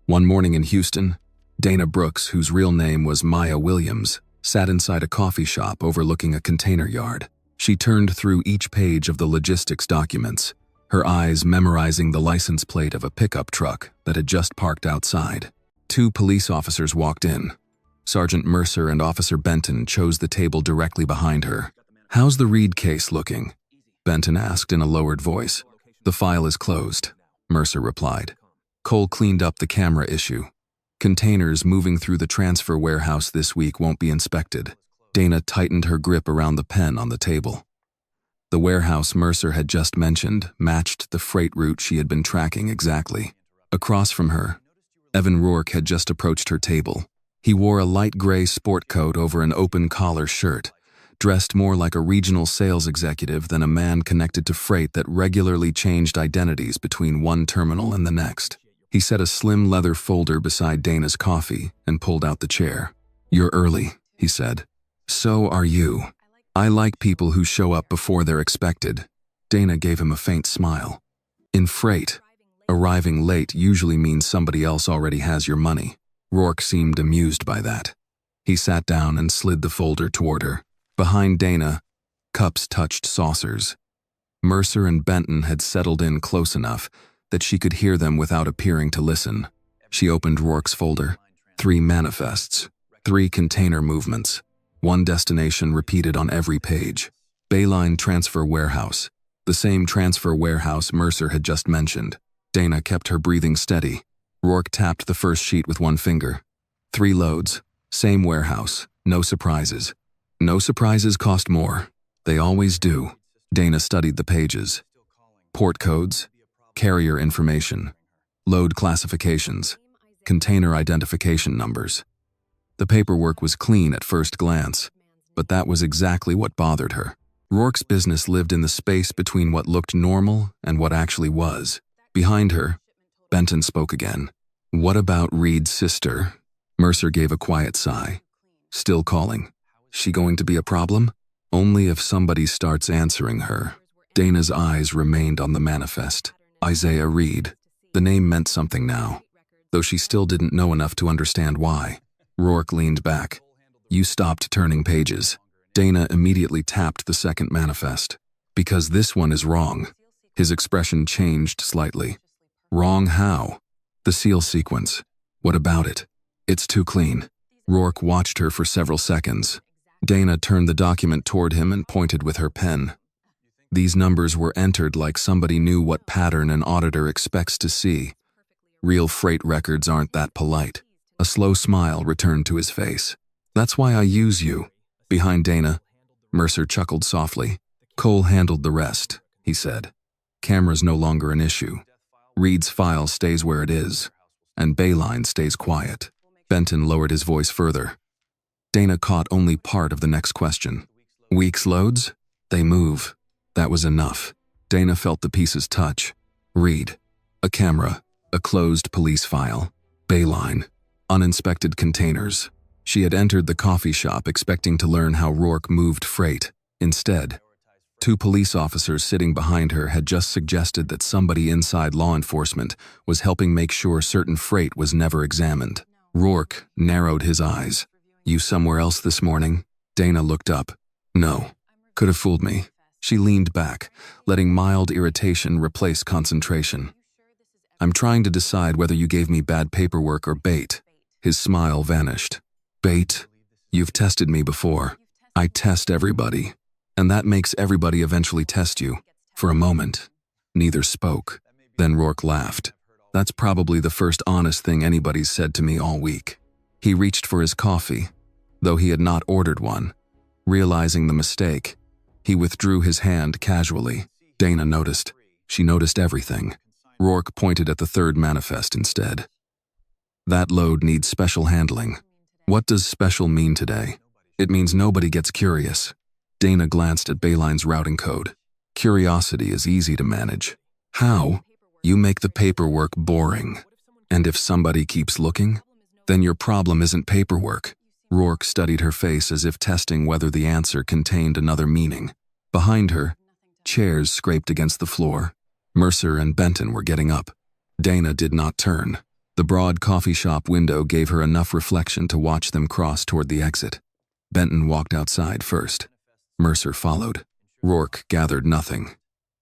One morning in Houston, Dana Brooks, whose real name was Maya Williams, sat inside a coffee shop overlooking a container yard. She turned through each page of the logistics documents, her eyes memorizing the license plate of a pickup truck that had just parked outside. Two police officers walked in. Sergeant Mercer and Officer Benton chose the table directly behind her. "How's the Reed case looking?" Benton asked in a lowered voice. "The file is closed," Mercer replied. Cole cleaned up the camera issue. "Containers moving through the transfer warehouse this week won't be inspected." Dana tightened her grip around the pen on the table. The warehouse Mercer had just mentioned matched the freight route she had been tracking exactly. Across from her, Evan Rourke had just approached her table. He wore a light gray sport coat over an open-collar shirt, dressed more like a regional sales executive than a man connected to freight that regularly changed identities between one terminal and the next. He set a slim leather folder beside Dana's coffee and pulled out the chair. "You're early," he said. "So are you. I like people who show up before they're expected." Dana gave him a faint smile. In freight, arriving late usually means somebody else already has your money. Rourke seemed amused by that. He sat down and slid the folder toward her. Behind Dana, cups touched saucers. Mercer and Benton had settled in close enough that she could hear them without appearing to listen. She opened Rourke's folder. 3 manifests, 3 container movements, 1 destination repeated on every page. Bayline Transfer Warehouse, the same transfer warehouse Mercer had just mentioned. Dana kept her breathing steady. Rourke tapped the first sheet with one finger. 3 loads, same warehouse, no surprises. No surprises cost more. They always do. Dana studied the pages. Port codes, carrier information, load classifications, container identification numbers. The paperwork was clean at first glance, but that was exactly what bothered her. Rourke's business lived in the space between what looked normal and what actually was. Behind her, Benton spoke again. "What about Reed's sister?" Mercer gave a quiet sigh. "Still calling. She going to be a problem?" "Only if somebody starts answering her." Dana's eyes remained on the manifest. Isaiah Reed. The name meant something now, though she still didn't know enough to understand why. Rourke leaned back. "You stopped turning pages." Dana immediately tapped the second manifest. "Because this one is wrong." His expression changed slightly. "Wrong how?" "The seal sequence." "What about it?" "It's too clean." Rourke watched her for several seconds. Dana turned the document toward him and pointed with her pen. These numbers were entered like somebody knew what pattern an auditor expects to see. Real freight records aren't that polite. A slow smile returned to his face. "That's why I use you." Behind Dana, Mercer chuckled softly. "Cole handled the rest," he said. "Camera's no longer an issue. Reed's file stays where it is, and Bayline stays quiet." Benton lowered his voice further. Dana caught only part of the next question. "Weeks loads? They move." That was enough. Dana felt the pieces touch. Reed. A camera. A closed police file. Bayline. Uninspected containers. She had entered the coffee shop expecting to learn how Rourke moved freight. Instead, 2 police officers sitting behind her had just suggested that somebody inside law enforcement was helping make sure certain freight was never examined. Rourke narrowed his eyes. "You somewhere else this morning?" Dana looked up. "No. Could have fooled me." She leaned back, letting mild irritation replace concentration. "I'm trying to decide whether you gave me bad paperwork or bait." His smile vanished. "Bait? You've tested me before. I test everybody. And that makes everybody eventually test you." For a moment, neither spoke. Then Rourke laughed. "That's probably the first honest thing anybody's said to me all week." He reached for his coffee, though he had not ordered one. Realizing the mistake, he withdrew his hand casually. Dana noticed. She noticed everything. Rourke pointed at the 3rd manifest instead. "That load needs special handling." "What does special mean today?" "It means nobody gets curious." Dana glanced at Bayline's routing code. "Curiosity is easy to manage." "How?" "You make the paperwork boring. And if somebody keeps looking, then your problem isn't paperwork." Rourke studied her face as if testing whether the answer contained another meaning. Behind her, chairs scraped against the floor. Mercer and Benton were getting up. Dana did not turn. The broad coffee shop window gave her enough reflection to watch them cross toward the exit. Benton walked outside first. Mercer followed. Rourke gathered nothing.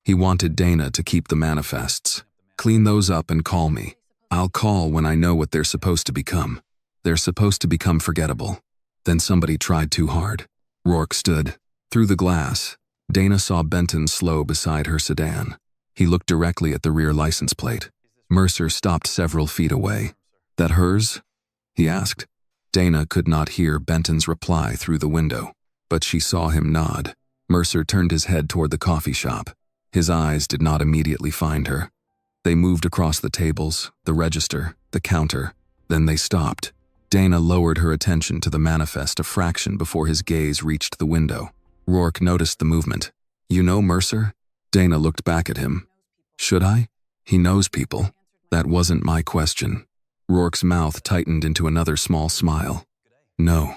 He wanted Dana to keep the manifests. Clean those up and call me. I'll call when I know what they're supposed to become. They're supposed to become forgettable. Then somebody tried too hard. Rourke stood. Through the glass, Dana saw Benton slow beside her sedan. He looked directly at the rear license plate. Mercer stopped several feet away. That hers? He asked. Dana could not hear Benton's reply through the window, but she saw him nod. Mercer turned his head toward the coffee shop. His eyes did not immediately find her. They moved across the tables, the register, the counter. Then they stopped. Dana lowered her attention to the manifest a fraction before his gaze reached the window. Rourke noticed the movement. You know Mercer? Dana looked back at him. Should I? He knows people. That wasn't my question. Rourke's mouth tightened into another small smile. No,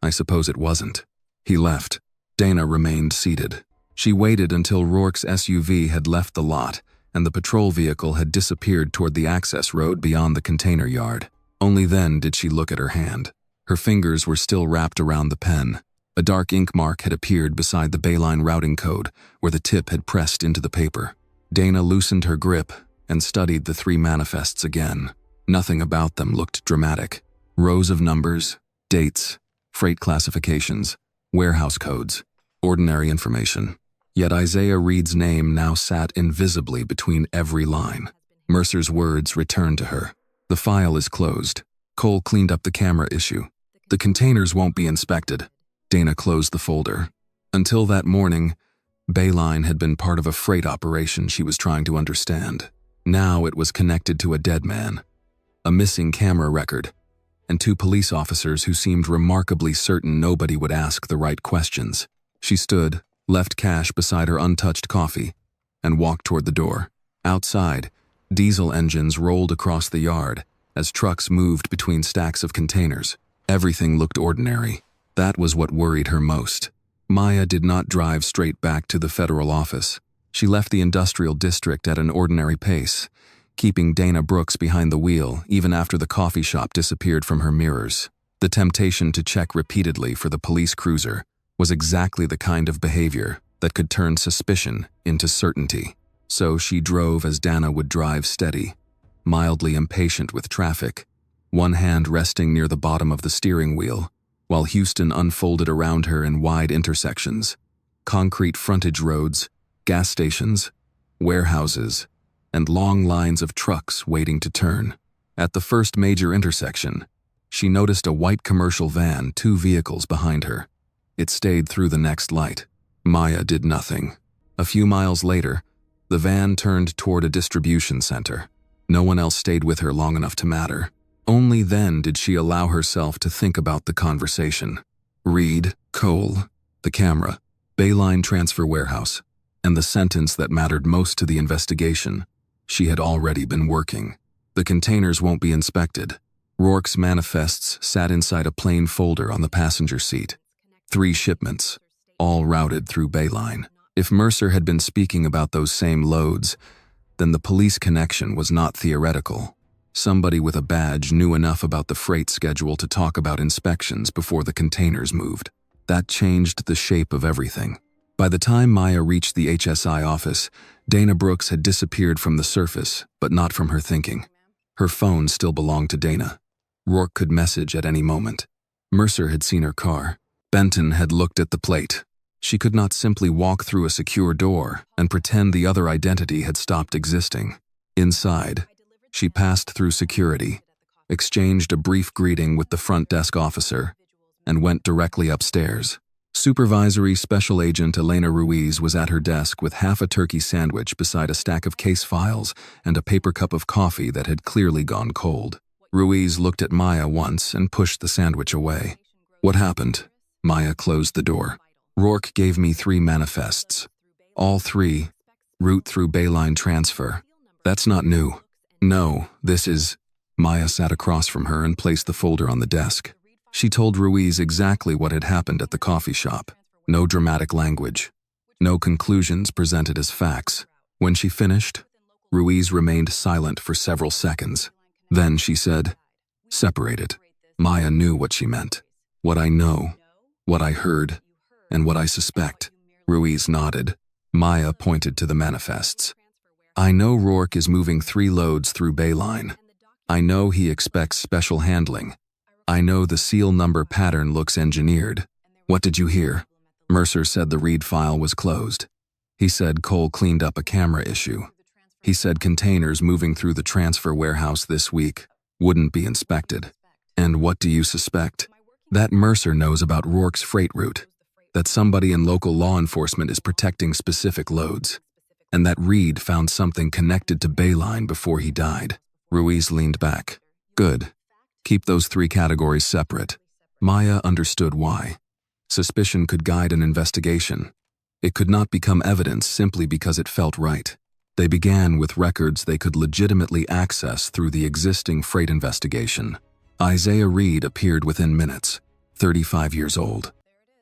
I suppose it wasn't. He left. Dana remained seated. She waited until Rourke's SUV had left the lot and the patrol vehicle had disappeared toward the access road beyond the container yard. Only then did she look at her hand. Her fingers were still wrapped around the pen. A dark ink mark had appeared beside the Bayline routing code where the tip had pressed into the paper. Dana loosened her grip and studied the 3 manifests again. Nothing about them looked dramatic. Rows of numbers, dates, freight classifications, warehouse codes, ordinary information. Yet Isaiah Reed's name now sat invisibly between every line. Mercer's words returned to her. The file is closed. Cole cleaned up the camera issue. The containers won't be inspected. Dana closed the folder. Until that morning, Bayline had been part of a freight operation she was trying to understand. Now it was connected to a dead man, a missing camera record, and 2 police officers who seemed remarkably certain nobody would ask the right questions. She stood, left cash beside her untouched coffee, and walked toward the door. Outside, diesel engines rolled across the yard as trucks moved between stacks of containers. Everything looked ordinary. That was what worried her most. Maya did not drive straight back to the federal office. She left the industrial district at an ordinary pace, keeping Dana Brooks behind the wheel even after the coffee shop disappeared from her mirrors. The temptation to check repeatedly for the police cruiser was exactly the kind of behavior that could turn suspicion into certainty. So she drove as Dana would drive steady, mildly impatient with traffic, one hand resting near the bottom of the steering wheel, while Houston unfolded around her in wide intersections, concrete frontage roads, gas stations, warehouses, and long lines of trucks waiting to turn. At the first major intersection, she noticed a white commercial van 2 vehicles behind her. It stayed through the next light. Maya did nothing. A few miles later, the van turned toward a distribution center. No one else stayed with her long enough to matter. Only then did she allow herself to think about the conversation. Reed, Cole, the camera, Bayline Transfer Warehouse, and the sentence that mattered most to the investigation. She had already been working. The containers won't be inspected. Rourke's manifests sat inside a plain folder on the passenger seat. 3 shipments, all routed through Bayline. If Mercer had been speaking about those same loads, then the police connection was not theoretical. Somebody with a badge knew enough about the freight schedule to talk about inspections before the containers moved. That changed the shape of everything. By the time Maya reached the HSI office, Dana Brooks had disappeared from the surface, but not from her thinking. Her phone still belonged to Dana. Rourke could message at any moment. Mercer had seen her car. Benton had looked at the plate. She could not simply walk through a secure door and pretend the other identity had stopped existing. Inside, she passed through security, exchanged a brief greeting with the front desk officer, and went directly upstairs. Supervisory Special Agent Elena Ruiz was at her desk with half a turkey sandwich beside a stack of case files and a paper cup of coffee that had clearly gone cold. Ruiz looked at Maya once and pushed the sandwich away. What happened? Maya closed the door. Rourke gave me 3 manifests. All 3, route through Bayline transfer. That's not new. No, this is... Maya sat across from her and placed the folder on the desk. She told Ruiz exactly what had happened at the coffee shop. No dramatic language. No conclusions presented as facts. When she finished, Ruiz remained silent for several seconds. Then she said, "Separated." Maya knew what she meant. "What I know, what I heard, and what I suspect." Ruiz nodded. Maya pointed to the manifests. "I know Rourke is moving 3 loads through Bayline. I know he expects special handling. I know the seal number pattern looks engineered." "What did you hear?" Mercer said the read file was closed. He said Cole cleaned up a camera issue. He said containers moving through the transfer warehouse this week wouldn't be inspected. "And what do you suspect?" "That Mercer knows about Rourke's freight route. That somebody in local law enforcement is protecting specific loads. And that Reed found something connected to Bayline before he died." Ruiz leaned back. "Good. Keep those 3 categories separate." Maya understood why. Suspicion could guide an investigation. It could not become evidence simply because it felt right. They began with records they could legitimately access through the existing freight investigation. Isaiah Reed appeared within minutes, 35 years old.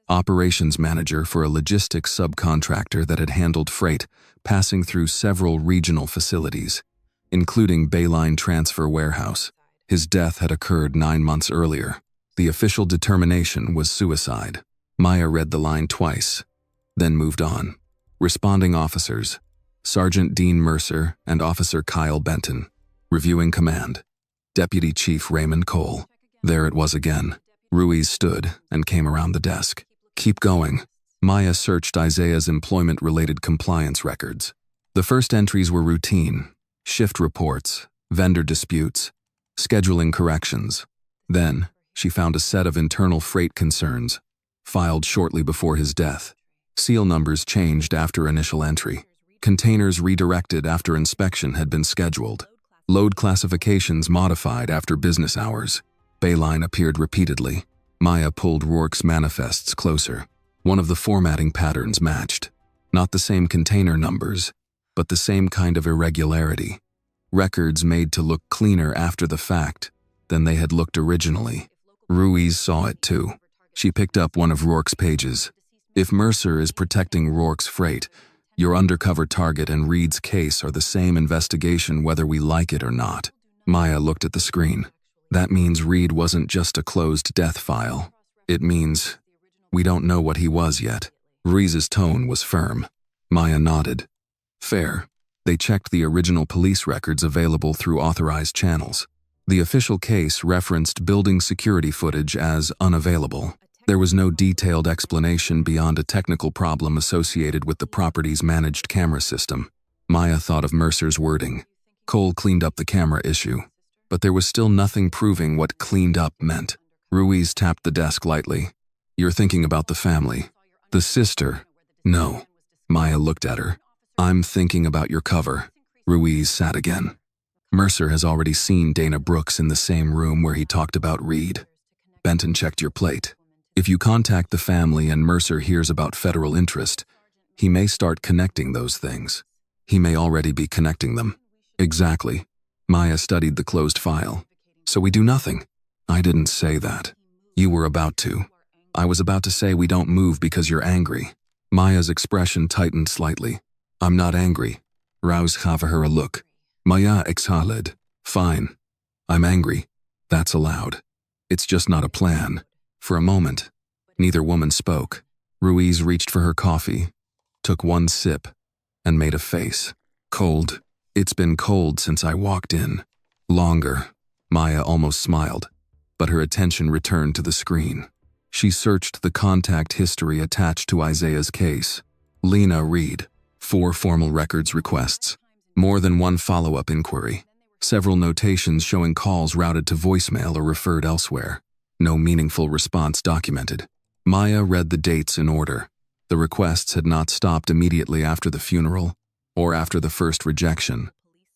Operations manager for a logistics subcontractor that had handled freight passing through several regional facilities, including Bayline Transfer Warehouse. His death had occurred 9 months earlier. The official determination was suicide. Maya read the line twice, then moved on. Responding officers: Sergeant Dean Mercer and Officer Kyle Benton. Reviewing command: Deputy Chief Raymond Cole. There it was again. Ruiz stood and came around the desk. "Keep going." Maya searched Isaiah's employment-related compliance records. The first entries were routine: shift reports, vendor disputes, scheduling corrections. Then, she found a set of internal freight concerns, filed shortly before his death. Seal numbers changed after initial entry. Containers redirected after inspection had been scheduled. Load classifications modified after business hours. Bayline appeared repeatedly. Maya pulled Rourke's manifests closer. One of the formatting patterns matched. Not the same container numbers, but the same kind of irregularity. Records made to look cleaner after the fact than they had looked originally. Ruiz saw it too. She picked up one of Rourke's pages. "If Mercer is protecting Rourke's freight, your undercover target and Reed's case are the same investigation whether we like it or not." Maya looked at the screen. "That means Reed wasn't just a closed death file. It means we don't know what he was yet." Ruiz's tone was firm. Maya nodded. "Fair." They checked the original police records available through authorized channels. The official case referenced building security footage as unavailable. There was no detailed explanation beyond a technical problem associated with the property's managed camera system. Maya thought of Mercer's wording. Cole cleaned up the camera issue, but there was still nothing proving what cleaned up meant. Ruiz tapped the desk lightly. "You're thinking about the family. The sister." "No." Maya looked at her. "I'm thinking about your cover." Ruiz sat again. "Mercer has already seen Dana Brooks in the same room where he talked about Reed. Benton checked your plate. If you contact the family and Mercer hears about federal interest, he may start connecting those things. He may already be connecting them." "Exactly." Maya studied the closed file. "So we do nothing?" "I didn't say that. You were about to. I was about to say we don't move because you're angry." Maya's expression tightened slightly. "I'm not angry." Rouse gave her a look. Maya exhaled. "Fine. I'm angry. That's allowed. It's just not a plan." For a moment, neither woman spoke. Ruiz reached for her coffee, took one sip, and made a face. "Cold. It's been cold since I walked in." "Longer." Maya almost smiled, but her attention returned to the screen. She searched the contact history attached to Isaiah's case. Lena Reed. 4 formal records requests. More than one follow-up inquiry. Several notations showing calls routed to voicemail or referred elsewhere. No meaningful response documented. Maya read the dates in order. The requests had not stopped immediately after the funeral or after the first rejection.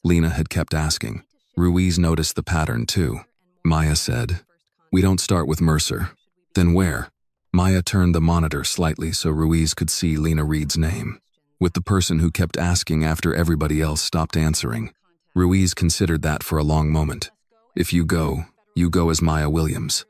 Lena had kept asking. Ruiz noticed the pattern too. Maya said, "We don't start with Mercer." "Then where?" Maya turned the monitor slightly so Ruiz could see Lena Reed's name. "With the person who kept asking after everybody else stopped answering." Ruiz considered that for a long moment. "If you go as Maya Williams.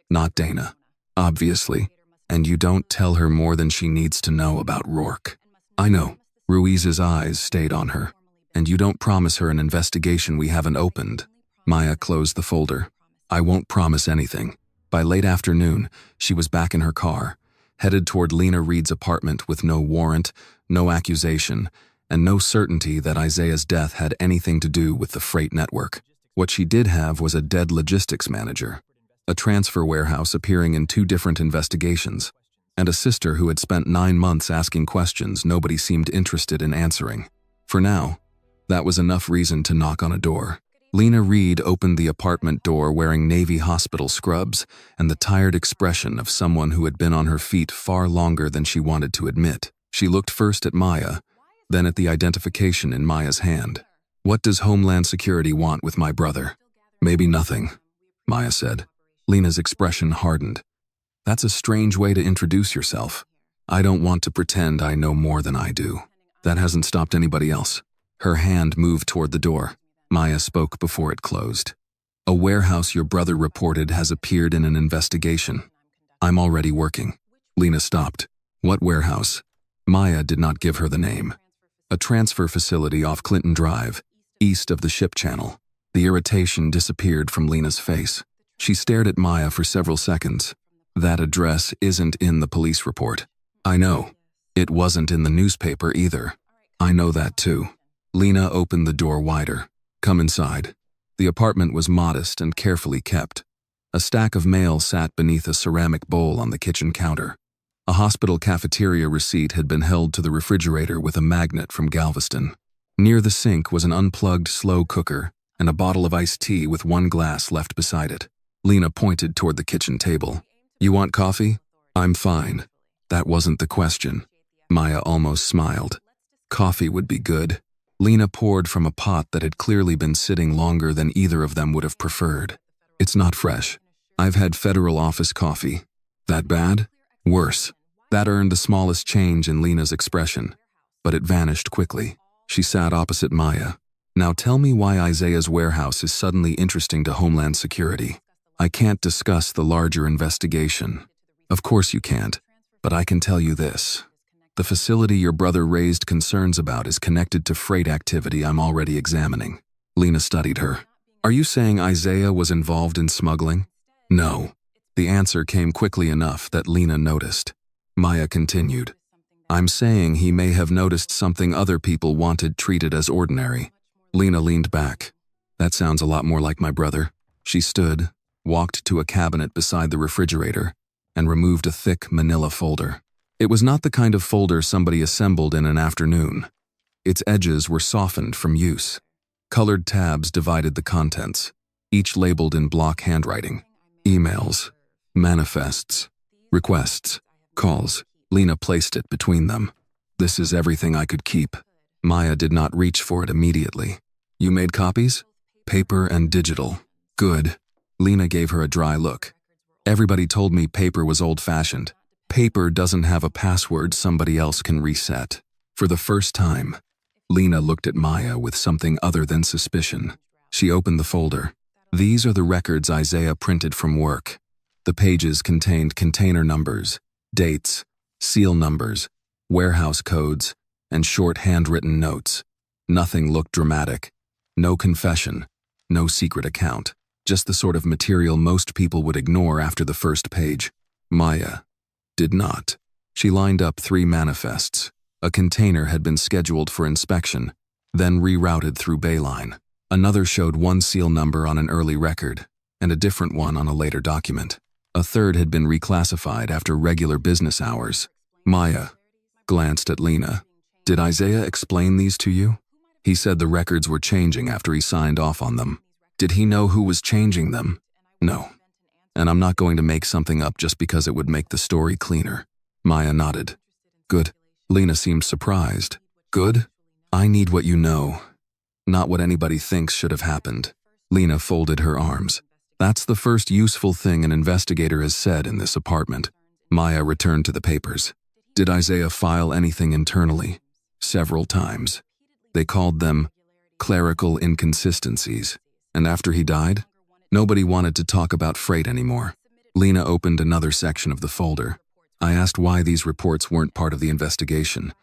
Not Dana. Obviously. And you don't tell her more than she needs to know about Rourke." "I know." Ruiz's eyes stayed on her. "And you don't promise her an investigation we haven't opened." Maya closed the folder. I won't promise anything. By late afternoon, she was back in her car, headed toward Lena Reed's apartment with no warrant, no accusation, and no certainty that Isaiah's death had anything to do with the freight network. What she did have was a dead logistics manager, a transfer warehouse appearing in 2 different investigations, and a sister who had spent 9 months asking questions nobody seemed interested in answering. For now, that was enough reason to knock on a door. Lena Reed opened the apartment door wearing Navy hospital scrubs and the tired expression of someone who had been on her feet far longer than she wanted to admit. She looked first at Maya, then at the identification in Maya's hand. What does Homeland Security want with my brother? Maybe nothing, Maya said. Lena's expression hardened. That's a strange way to introduce yourself. I don't want to pretend I know more than I do. That hasn't stopped anybody else. Her hand moved toward the door. Maya spoke before it closed. A warehouse your brother reported has appeared in an investigation. I'm already working. Lena stopped. What warehouse? Maya did not give her the name. A transfer facility off Clinton Drive, east of the ship channel. The irritation disappeared from Lena's face. She stared at Maya for several seconds. That address isn't in the police report. I know. It wasn't in the newspaper either. I know that too. Lena opened the door wider. Come inside. The apartment was modest and carefully kept. A stack of mail sat beneath a ceramic bowl on the kitchen counter. A hospital cafeteria receipt had been held to the refrigerator with a magnet from Galveston. Near the sink was an unplugged slow cooker and a bottle of iced tea with 1 glass left beside it. Lena pointed toward the kitchen table. You want coffee? I'm fine. That wasn't the question. Maya almost smiled. Coffee would be good. Lena poured from a pot that had clearly been sitting longer than either of them would have preferred. It's not fresh. I've had federal office coffee. That bad? Worse. That earned the smallest change in Lena's expression, but it vanished quickly. She sat opposite Maya. Now tell me why Isaiah's warehouse is suddenly interesting to Homeland Security. I can't discuss the larger investigation. Of course you can't, but I can tell you this. The facility your brother raised concerns about is connected to freight activity I'm already examining. Lena studied her. Are you saying Isaiah was involved in smuggling? No. The answer came quickly enough that Lena noticed. Maya continued. I'm saying he may have noticed something other people wanted treated as ordinary. Lena leaned back. That sounds a lot more like my brother. She stood, walked to a cabinet beside the refrigerator, and removed a thick manila folder. It was not the kind of folder somebody assembled in an afternoon. Its edges were softened from use. Colored tabs divided the contents, each labeled in block handwriting. Emails, manifests, requests, calls. Lena placed it between them. This is everything I could keep. Maya did not reach for it immediately. You made copies? Paper and digital. Good. Lena gave her a dry look. Everybody told me paper was old-fashioned. Paper doesn't have a password somebody else can reset. For the first time, Lena looked at Maya with something other than suspicion. She opened the folder. These are the records Isaiah printed from work. The pages contained container numbers, dates, seal numbers, warehouse codes, and short handwritten notes. Nothing looked dramatic. No confession. No secret account. Just the sort of material most people would ignore after the first page. Maya did not. She lined up 3 manifests. A container had been scheduled for inspection, then rerouted through Bayline. Another showed 1 seal number on an early record, and a different one on a later document. A third had been reclassified after regular business hours. Maya glanced at Lena. Did Isaiah explain these to you? He said the records were changing after he signed off on them. Did he know who was changing them? No. And I'm not going to make something up just because it would make the story cleaner. Maya nodded. Good. Lena seemed surprised. Good? I need what you know, not what anybody thinks should have happened. Lena folded her arms. That's the first useful thing an investigator has said in this apartment. Maya returned to the papers. Did Isaiah file anything internally? Several times. They called them clerical inconsistencies. And after he died, nobody wanted to talk about freight anymore. Lena opened another section of the folder. I asked why these reports weren't part of the investigation.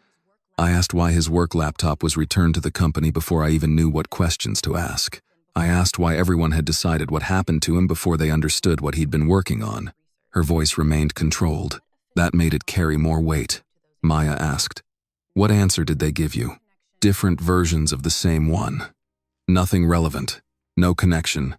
I asked why his work laptop was returned to the company before I even knew what questions to ask. I asked why everyone had decided what happened to him before they understood what he'd been working on. Her voice remained controlled. That made it carry more weight. Maya asked, "What answer did they give you?" "Different versions of the same one. Nothing relevant. No connection.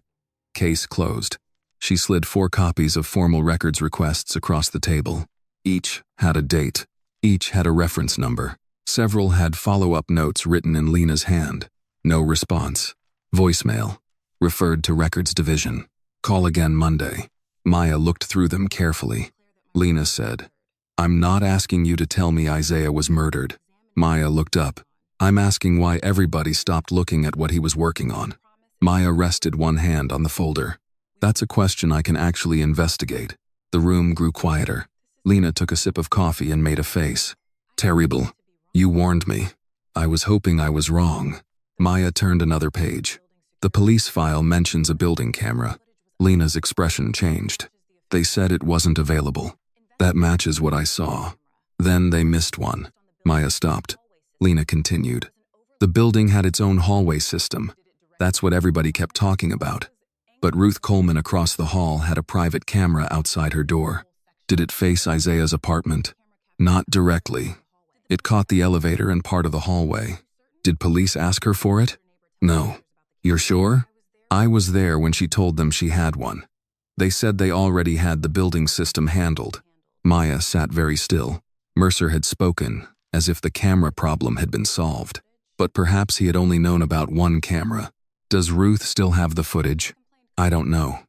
Case closed." She slid 4 copies of formal records requests across the table. Each had a date. Each had a reference number. Several had follow-up notes written in Lena's hand. No response. Voicemail. Referred to Records Division. Call again Monday. Maya looked through them carefully. Lena said, "I'm not asking you to tell me Isaiah was murdered." Maya looked up. "I'm asking why everybody stopped looking at what he was working on." Maya rested one hand on the folder. "That's a question I can actually investigate." The room grew quieter. Lena took a sip of coffee and made a face. "Terrible. You warned me. I was hoping I was wrong." Maya turned another page. The police file mentions a building camera. Lena's expression changed. "They said it wasn't available." "That matches what I saw." "Then they missed one." Maya stopped. Lena continued. "The building had its own hallway system. That's what everybody kept talking about. But Ruth Coleman across the hall had a private camera outside her door. Did it face Isaiah's apartment?" "Not directly. It caught the elevator and part of the hallway." "Did police ask her for it?" "No." "You're sure?" "I was there when she told them she had one. They said they already had the building system handled." Maya sat very still. Mercer had spoken, as if the camera problem had been solved. But perhaps he had only known about one camera. "Does Ruth still have the footage?" "I don't know.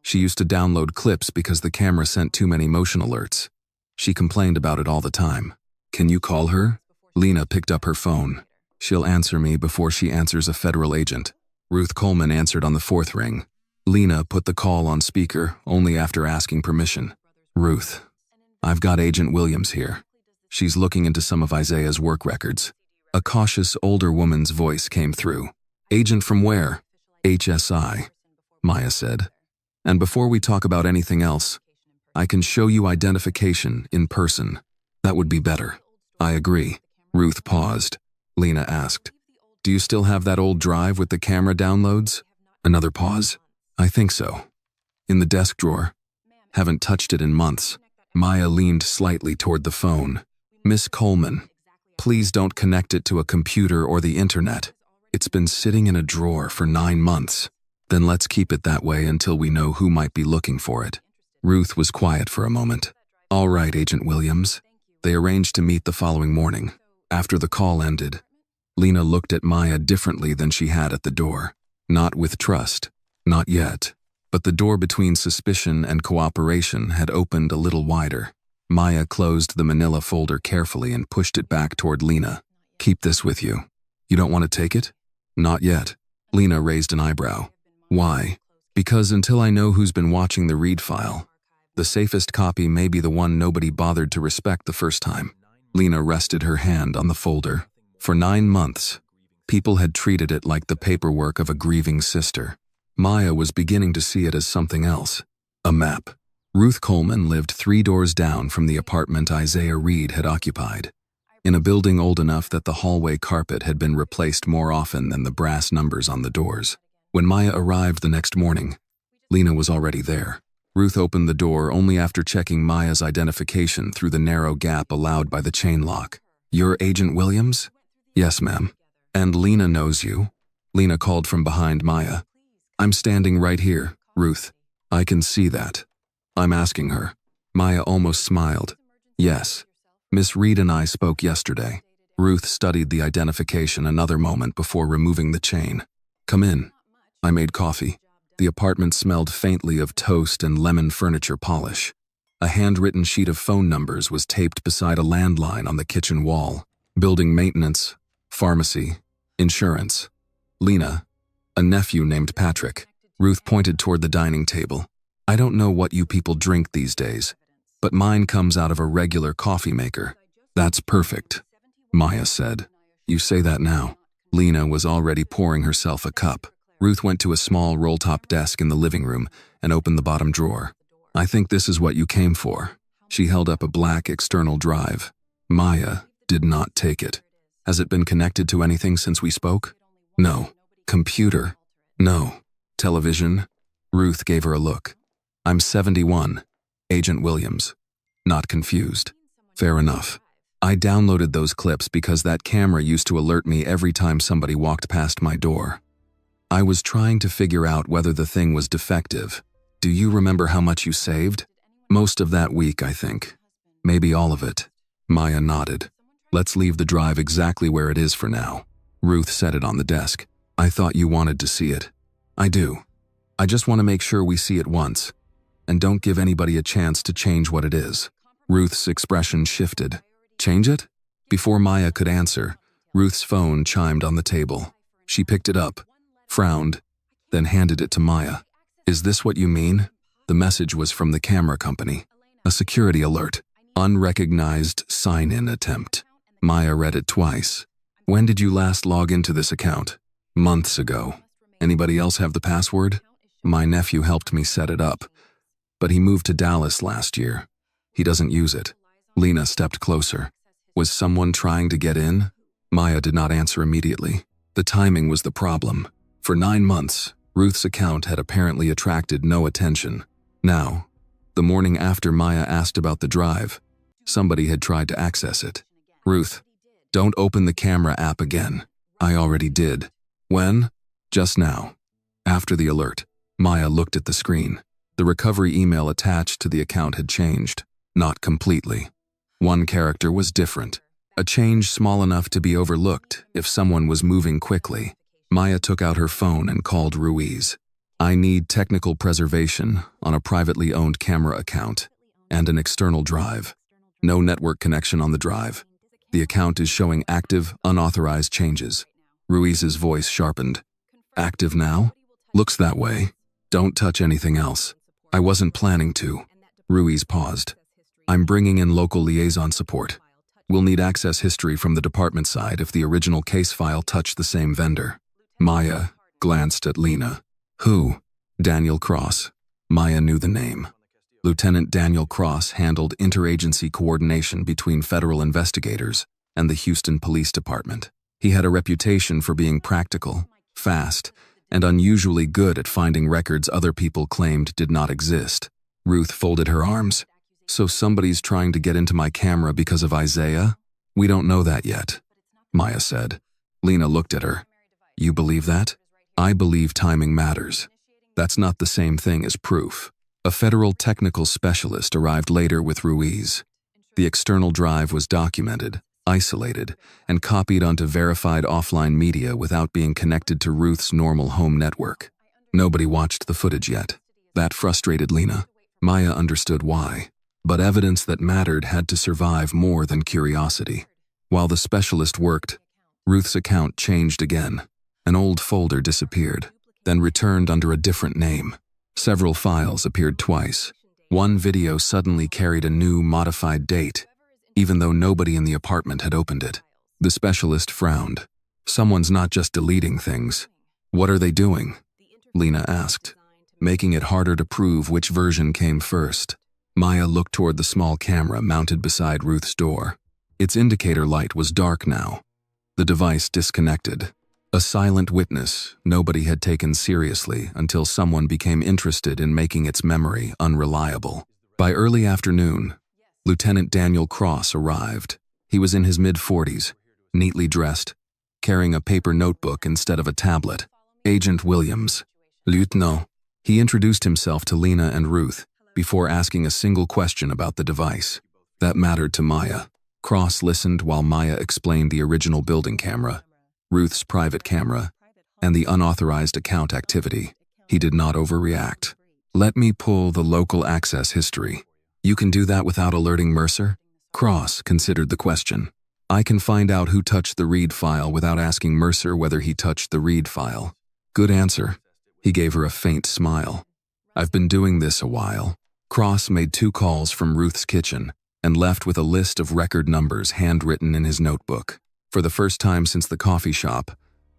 She used to download clips because the camera sent too many motion alerts. She complained about it all the time." "Can you call her?" Lena picked up her phone. "She'll answer me before she answers a federal agent." Ruth Coleman answered on the 4th ring. Lena put the call on speaker only after asking permission. "Ruth, I've got Agent Williams here. She's looking into some of Isaiah's work records." A cautious older woman's voice came through. "Agent from where?" "HSI," Maya said. "And before we talk about anything else, I can show you identification in person. That would be better." "I agree." Ruth paused. Lena asked, "Do you still have that old drive with the camera downloads?" Another pause. "I think so. In the desk drawer. Haven't touched it in months." Maya leaned slightly toward the phone. "Miss Coleman, please don't connect it to a computer or the internet. It's been sitting in a drawer for 9 months. Then let's keep it that way until we know who might be looking for it." Ruth was quiet for a moment. "All right, Agent Williams." They arranged to meet the following morning. After the call ended, Lena looked at Maya differently than she had at the door. Not with trust. Not yet. But the door between suspicion and cooperation had opened a little wider. Maya closed the manila folder carefully and pushed it back toward Lena. "Keep this with you. You don't want to take it?" "Not yet." Lena raised an eyebrow. "Why?" "Because until I know who's been watching the read file, the safest copy may be the one nobody bothered to respect the first time." Lena rested her hand on the folder. For 9 months, people had treated it like the paperwork of a grieving sister. Maya was beginning to see it as something else. A map. Ruth Coleman lived 3 doors down from the apartment Isaiah Reed had occupied, in a building old enough that the hallway carpet had been replaced more often than the brass numbers on the doors. When Maya arrived the next morning, Lena was already there. Ruth opened the door only after checking Maya's identification through the narrow gap allowed by the chain lock. "You're Agent Williams?" "Yes, ma'am." "And Lena knows you?" Lena called from behind Maya. "I'm standing right here, Ruth. I can see that." "I'm asking her." Maya almost smiled. "Yes. Miss Reed and I spoke yesterday." Ruth studied the identification another moment before removing the chain. "Come in." I made coffee. The apartment smelled faintly of toast and lemon furniture polish. A handwritten sheet of phone numbers was taped beside a landline on the kitchen wall. Building maintenance, pharmacy, insurance. Lena, a nephew named Patrick. Ruth pointed toward the dining table. "I don't know what you people drink these days, but mine comes out of a regular coffee maker." "That's perfect," Maya said. "You say that now." Lena was already pouring herself a cup. Ruth went to a small roll-top desk in the living room and opened the bottom drawer. "I think this is what you came for." She held up a black external drive. Maya did not take it. "Has it been connected to anything since we spoke?" "No." "Computer?" No. Television? Ruth gave her a look. I'm 71. Agent Williams. Not confused. Fair enough. I downloaded those clips because that camera used to alert me every time somebody walked past my door. I was trying to figure out whether the thing was defective. Do you remember how much you saved? Most of that week, I think. Maybe all of it. Maya nodded. Let's leave the drive exactly where it is for now. Ruth set it on the desk. I thought you wanted to see it. I do. I just want to make sure we see it once. And don't give anybody a chance to change what it is. Ruth's expression shifted. Change it? Before Maya could answer, Ruth's phone chimed on the table. She picked it up, frowned, then handed it to Maya. Is this what you mean? The message was from the camera company. A security alert. Unrecognized sign-in attempt. Maya read it twice. When did you last log into this account? Months ago. Anybody else have the password? My nephew helped me set it up, but he moved to Dallas last year. He doesn't use it. Lena stepped closer. Was someone trying to get in? Maya did not answer immediately. The timing was the problem. For 9 months, Ruth's account had apparently attracted no attention. Now, the morning after Maya asked about the drive, somebody had tried to access it. Ruth, don't open the camera app again. I already did. When? Just now. After the alert, Maya looked at the screen. The recovery email attached to the account had changed. Not completely. One character was different. A change small enough to be overlooked if someone was moving quickly. Maya took out her phone and called Ruiz. I need technical preservation on a privately owned camera account and an external drive. No network connection on the drive. The account is showing active, unauthorized changes. Ruiz's voice sharpened. Active now? Looks that way. Don't touch anything else. I wasn't planning to. Ruiz paused. I'm bringing in local liaison support. We'll need access history from the department side if the original case file touched the same vendor. Maya glanced at Lena. Who? Daniel Cross. Maya knew the name. Lieutenant Daniel Cross handled interagency coordination between federal investigators and the Houston Police Department. He had a reputation for being practical, fast, and unusually good at finding records other people claimed did not exist. Ruth folded her arms. So somebody's trying to get into my camera because of Isaiah? We don't know that yet, Maya said. Lena looked at her. You believe that? I believe timing matters. That's not the same thing as proof. A federal technical specialist arrived later with Ruiz. The external drive was documented, isolated, and copied onto verified offline media without being connected to Ruth's normal home network. Nobody watched the footage yet. That frustrated Lena. Maya understood why. But evidence that mattered had to survive more than curiosity. While the specialist worked, Ruth's account changed again. An old folder disappeared, then returned under a different name. Several files appeared twice. One video suddenly carried a new, modified date, even though nobody in the apartment had opened it. The specialist frowned. Someone's not just deleting things. What are they doing? Lena asked, making it harder to prove which version came first. Maya looked toward the small camera mounted beside Ruth's door. Its indicator light was dark now. The device disconnected. A silent witness nobody had taken seriously until someone became interested in making its memory unreliable. By early afternoon, Lieutenant Daniel Cross arrived. He was in his mid-40s, neatly dressed, carrying a paper notebook instead of a tablet. Agent Williams. Lieutenant. He introduced himself to Lena and Ruth before asking a single question about the device. That mattered to Maya. Cross listened while Maya explained the original building camera, Ruth's private camera, and the unauthorized account activity. He did not overreact. Let me pull the local access history. You can do that without alerting Mercer? Cross considered the question. I can find out who touched the read file without asking Mercer whether he touched the read file. Good answer. He gave her a faint smile. I've been doing this a while. Cross made 2 calls from Ruth's kitchen and left with a list of record numbers handwritten in his notebook. For the first time since the coffee shop,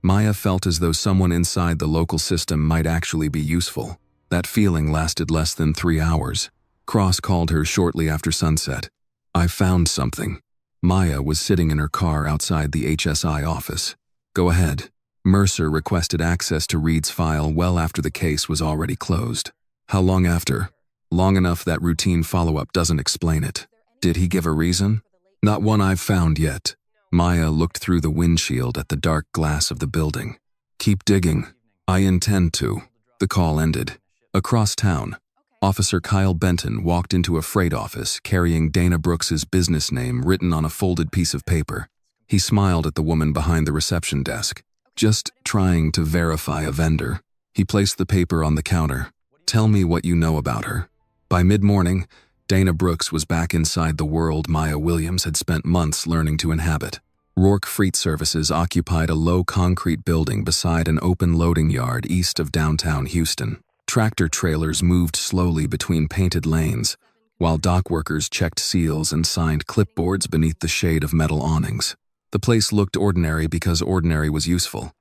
Maya felt as though someone inside the local system might actually be useful. That feeling lasted less than 3 hours. Cross called her shortly after sunset. I found something. Maya was sitting in her car outside the HSI office. Go ahead. Mercer requested access to Reed's file well after the case was already closed. How long after? Long enough that routine follow-up doesn't explain it. Did he give a reason? Not one I've found yet. Maya looked through the windshield at the dark glass of the building. Keep digging. I intend to. The call ended. Across town, Officer Kyle Benton walked into a freight office carrying Dana Brooks's business name written on a folded piece of paper. He smiled at the woman behind the reception desk. Just trying to verify a vendor. He placed the paper on the counter. Tell me what you know about her. By mid-morning, Dana Brooks was back inside the world Maya Williams had spent months learning to inhabit. Rourke Freight Services occupied a low concrete building beside an open loading yard east of downtown Houston. Tractor trailers moved slowly between painted lanes, while dock workers checked seals and signed clipboards beneath the shade of metal awnings. The place looked ordinary because ordinary was useful.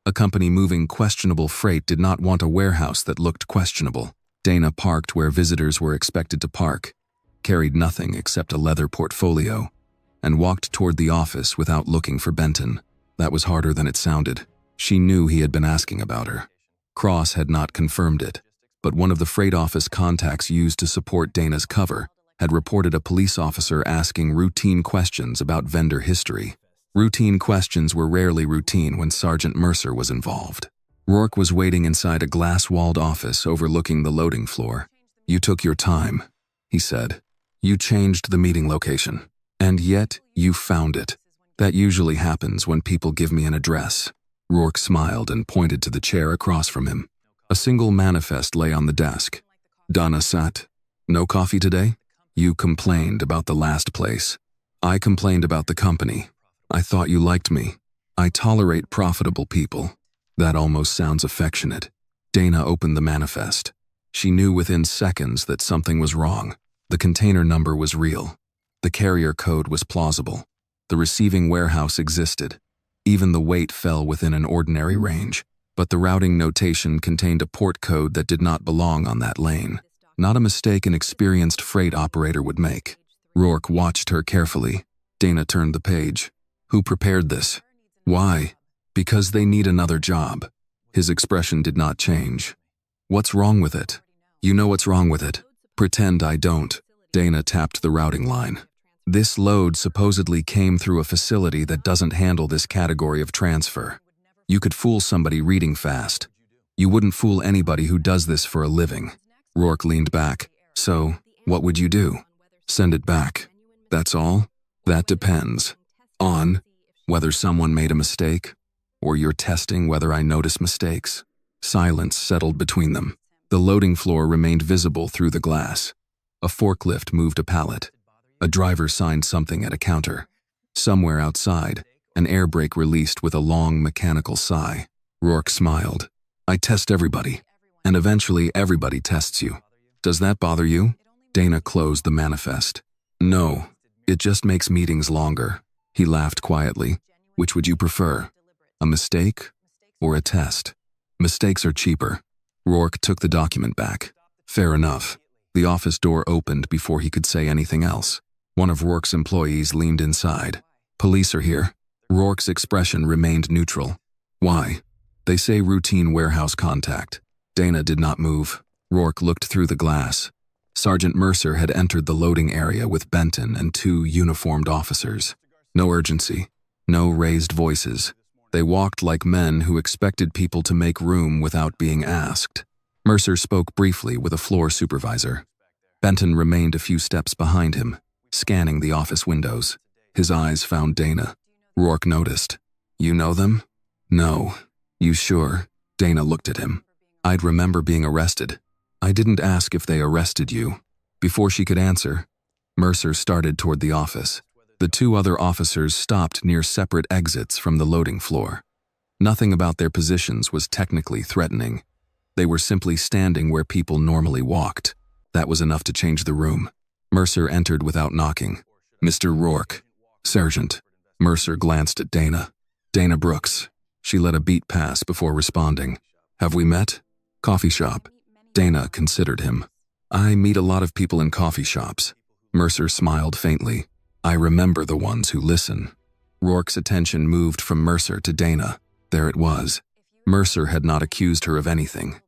A company moving questionable freight did not want a warehouse that looked questionable. Dana parked where visitors were expected to park, carried nothing except a leather portfolio, and walked toward the office without looking for Benton. That was harder than it sounded. She knew he had been asking about her. Cross had not confirmed it, but one of the freight office contacts used to support Dana's cover had reported a police officer asking routine questions about vendor history. Routine questions were rarely routine when Sergeant Mercer was involved. Rourke was waiting inside a glass-walled office overlooking the loading floor. You took your time, he said. You changed the meeting location, and yet you found it. That usually happens when people give me an address. Rourke smiled and pointed to the chair across from him. A single manifest lay on the desk. Donna sat. No coffee today? You complained about the last place. I complained about the company. I thought you liked me. I tolerate profitable people. That almost sounds affectionate. Dana opened the manifest. She knew within seconds that something was wrong. The container number was real. The carrier code was plausible. The receiving warehouse existed. Even the weight fell within an ordinary range. But the routing notation contained a port code that did not belong on that lane. Not a mistake an experienced freight operator would make. Rourke watched her carefully. Dana turned the page. Who prepared this? Why? Because they need another job. His expression did not change. What's wrong with it? You know what's wrong with it. Pretend I don't. Dana tapped the routing line. This load supposedly came through a facility that doesn't handle this category of transfer. You could fool somebody reading fast. You wouldn't fool anybody who does this for a living. Rourke leaned back. So, what would you do? Send it back. That's all? That depends. On whether someone made a mistake, or you're testing whether I notice mistakes. Silence settled between them. The loading floor remained visible through the glass. A forklift moved a pallet. A driver signed something at a counter. Somewhere outside, an air brake released with a long mechanical sigh. Rourke smiled. I test everybody, and eventually everybody tests you. Does that bother you? Dana closed the manifest. No, it just makes meetings longer. He laughed quietly. Which would you prefer? A mistake or a test? Mistakes are cheaper. Rourke took the document back. Fair enough. The office door opened before he could say anything else. One of Rourke's employees leaned inside. Police are here. Rourke's expression remained neutral. Why? They say routine warehouse contact. Dana did not move. Rourke looked through the glass. Sergeant Mercer had entered the loading area with Benton and 2 uniformed officers. No urgency. No raised voices. They walked like men who expected people to make room without being asked. Mercer spoke briefly with a floor supervisor. Benton remained a few steps behind him, scanning the office windows. His eyes found Dana. Rourke noticed. You know them? No. You sure? Dana looked at him. I'd remember being arrested. I didn't ask if they arrested you. Before she could answer, Mercer started toward the office. The 2 other officers stopped near separate exits from the loading floor. Nothing about their positions was technically threatening. They were simply standing where people normally walked. That was enough to change the room. Mercer entered without knocking. Mr. Rourke. Sergeant. Mercer glanced at Dana. Dana Brooks. She let a beat pass before responding. Have we met? Coffee shop. Dana considered him. I meet a lot of people in coffee shops. Mercer smiled faintly. I remember the ones who listen. Rourke's attention moved from Mercer to Dana. There it was. Mercer had not accused her of anything.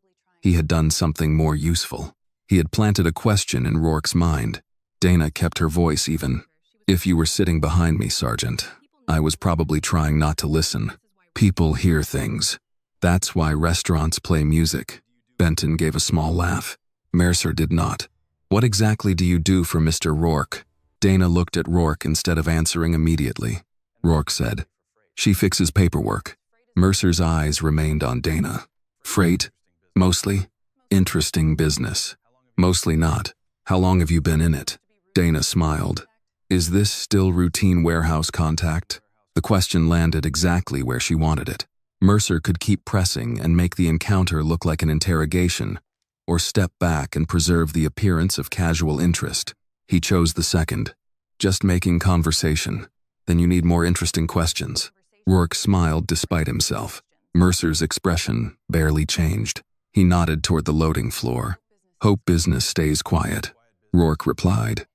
He had done something more useful. He had planted a question in Rourke's mind. Dana kept her voice even. If you were sitting behind me, Sergeant, I was probably trying not to listen. People hear things. That's why restaurants play music. Benton gave a small laugh. Mercer did not. What exactly do you do for Mr. Rourke? Dana looked at Rourke instead of answering immediately. Rourke said, She fixes paperwork. Mercer's eyes remained on Dana. Freight? Mostly? Interesting business. Mostly not. How long have you been in it? Dana smiled. Is this still routine warehouse contact? The question landed exactly where she wanted it. Mercer could keep pressing and make the encounter look like an interrogation, or step back and preserve the appearance of casual interest. He chose the second. Just making conversation. Then you need more interesting questions. Rourke smiled despite himself. Mercer's expression barely changed. He nodded toward the loading floor. Hope business stays quiet. Rourke replied.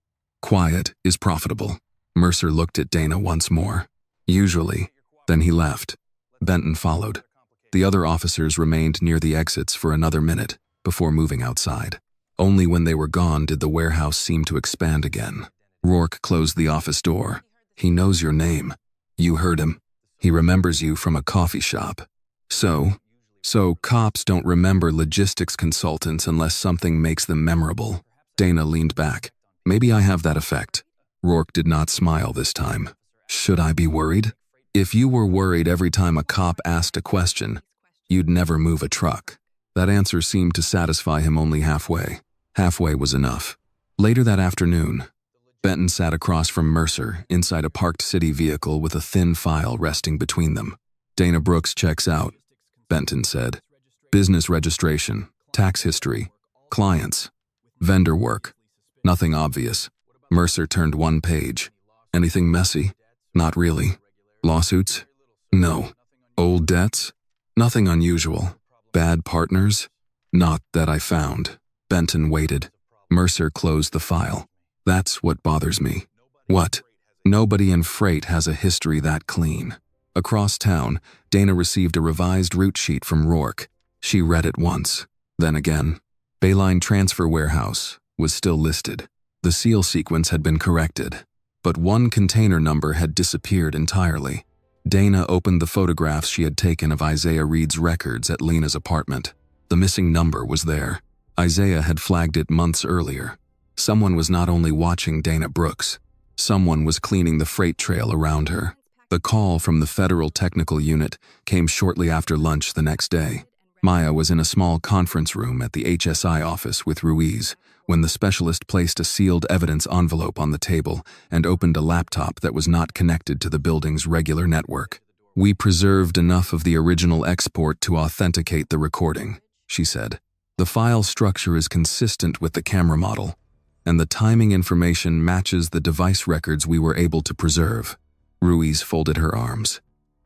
Quiet is profitable. Mercer looked at Dana once more. Usually. Then he left. Benton followed. The other officers remained near the exits for another minute before moving outside. Only when they were gone did the warehouse seem to expand again. Rourke closed the office door. He knows your name. You heard him. He remembers you from a coffee shop. So cops don't remember logistics consultants unless something makes them memorable. Dana leaned back. Maybe I have that effect. Rourke did not smile this time. Should I be worried? If you were worried every time a cop asked a question, you'd never move a truck. That answer seemed to satisfy him only halfway. Halfway was enough. Later that afternoon, Benton sat across from Mercer inside a parked city vehicle with a thin file resting between them. Dana Brooks checks out, Benton said. Business registration, tax history, clients, vendor work. Nothing obvious. Mercer turned one page. Anything messy? Not really. Lawsuits? No. Old debts? Nothing unusual. Bad partners? Not that I found. Benton waited. Mercer closed the file. That's what bothers me. What? Nobody in freight has a history that clean. Across town, Dana received a revised route sheet from Rourke. She read it once, then again. Bayline Transfer Warehouse was still listed. The seal sequence had been corrected, but one container number had disappeared entirely. Dana opened the photographs she had taken of Isaiah Reed's records at Lena's apartment. The missing number was there. Isaiah had flagged it months earlier. Someone was not only watching Dana Brooks, someone was cleaning the freight trail around her. The call from the Federal Technical Unit came shortly after lunch the next day. Maya was in a small conference room at the HSI office with Ruiz when the specialist placed a sealed evidence envelope on the table and opened a laptop that was not connected to the building's regular network. We preserved enough of the original export to authenticate the recording, she said. The file structure is consistent with the camera model, and the timing information matches the device records we were able to preserve. Ruiz folded her arms.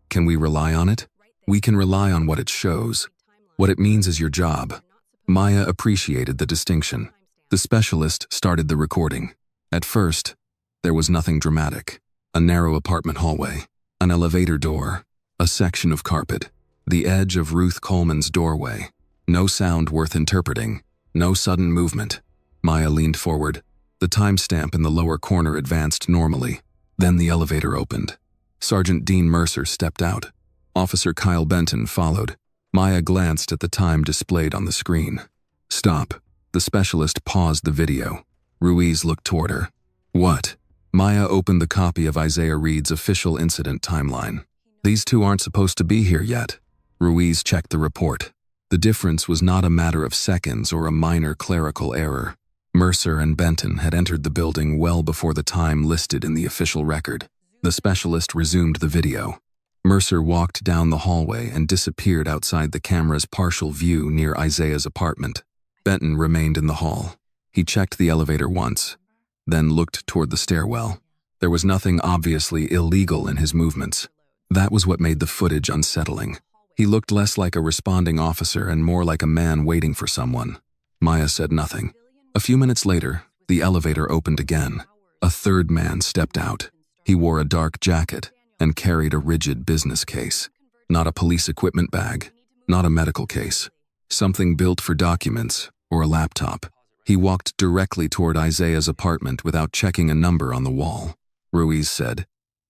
Can we rely on it? We can rely on what it shows. What it means is your job. Maya appreciated the distinction. The specialist started the recording. At first, there was nothing dramatic. A narrow apartment hallway, an elevator door, a section of carpet, the edge of Ruth Coleman's doorway. No sound worth interpreting, no sudden movement. Maya leaned forward. The timestamp in the lower corner advanced normally. Then the elevator opened. Sergeant Dean Mercer stepped out. Officer Kyle Benton followed. Maya glanced at the time displayed on the screen. Stop. The specialist paused the video. Ruiz looked toward her. What? Maya opened the copy of Isaiah Reed's official incident timeline. These two aren't supposed to be here yet. Ruiz checked the report. The difference was not a matter of seconds or a minor clerical error. Mercer and Benton had entered the building well before the time listed in the official record. The specialist resumed the video. Mercer walked down the hallway and disappeared outside the camera's partial view near Isaiah's apartment. Benton remained in the hall. He checked the elevator once, then looked toward the stairwell. There was nothing obviously illegal in his movements. That was what made the footage unsettling. He looked less like a responding officer and more like a man waiting for someone. Maya said nothing. A few minutes later, the elevator opened again. A third man stepped out. He wore a dark jacket and carried a rigid business case. Not a police equipment bag, not a medical case. Something built for documents or a laptop. He walked directly toward Isaiah's apartment without checking a number on the wall. Ruiz said,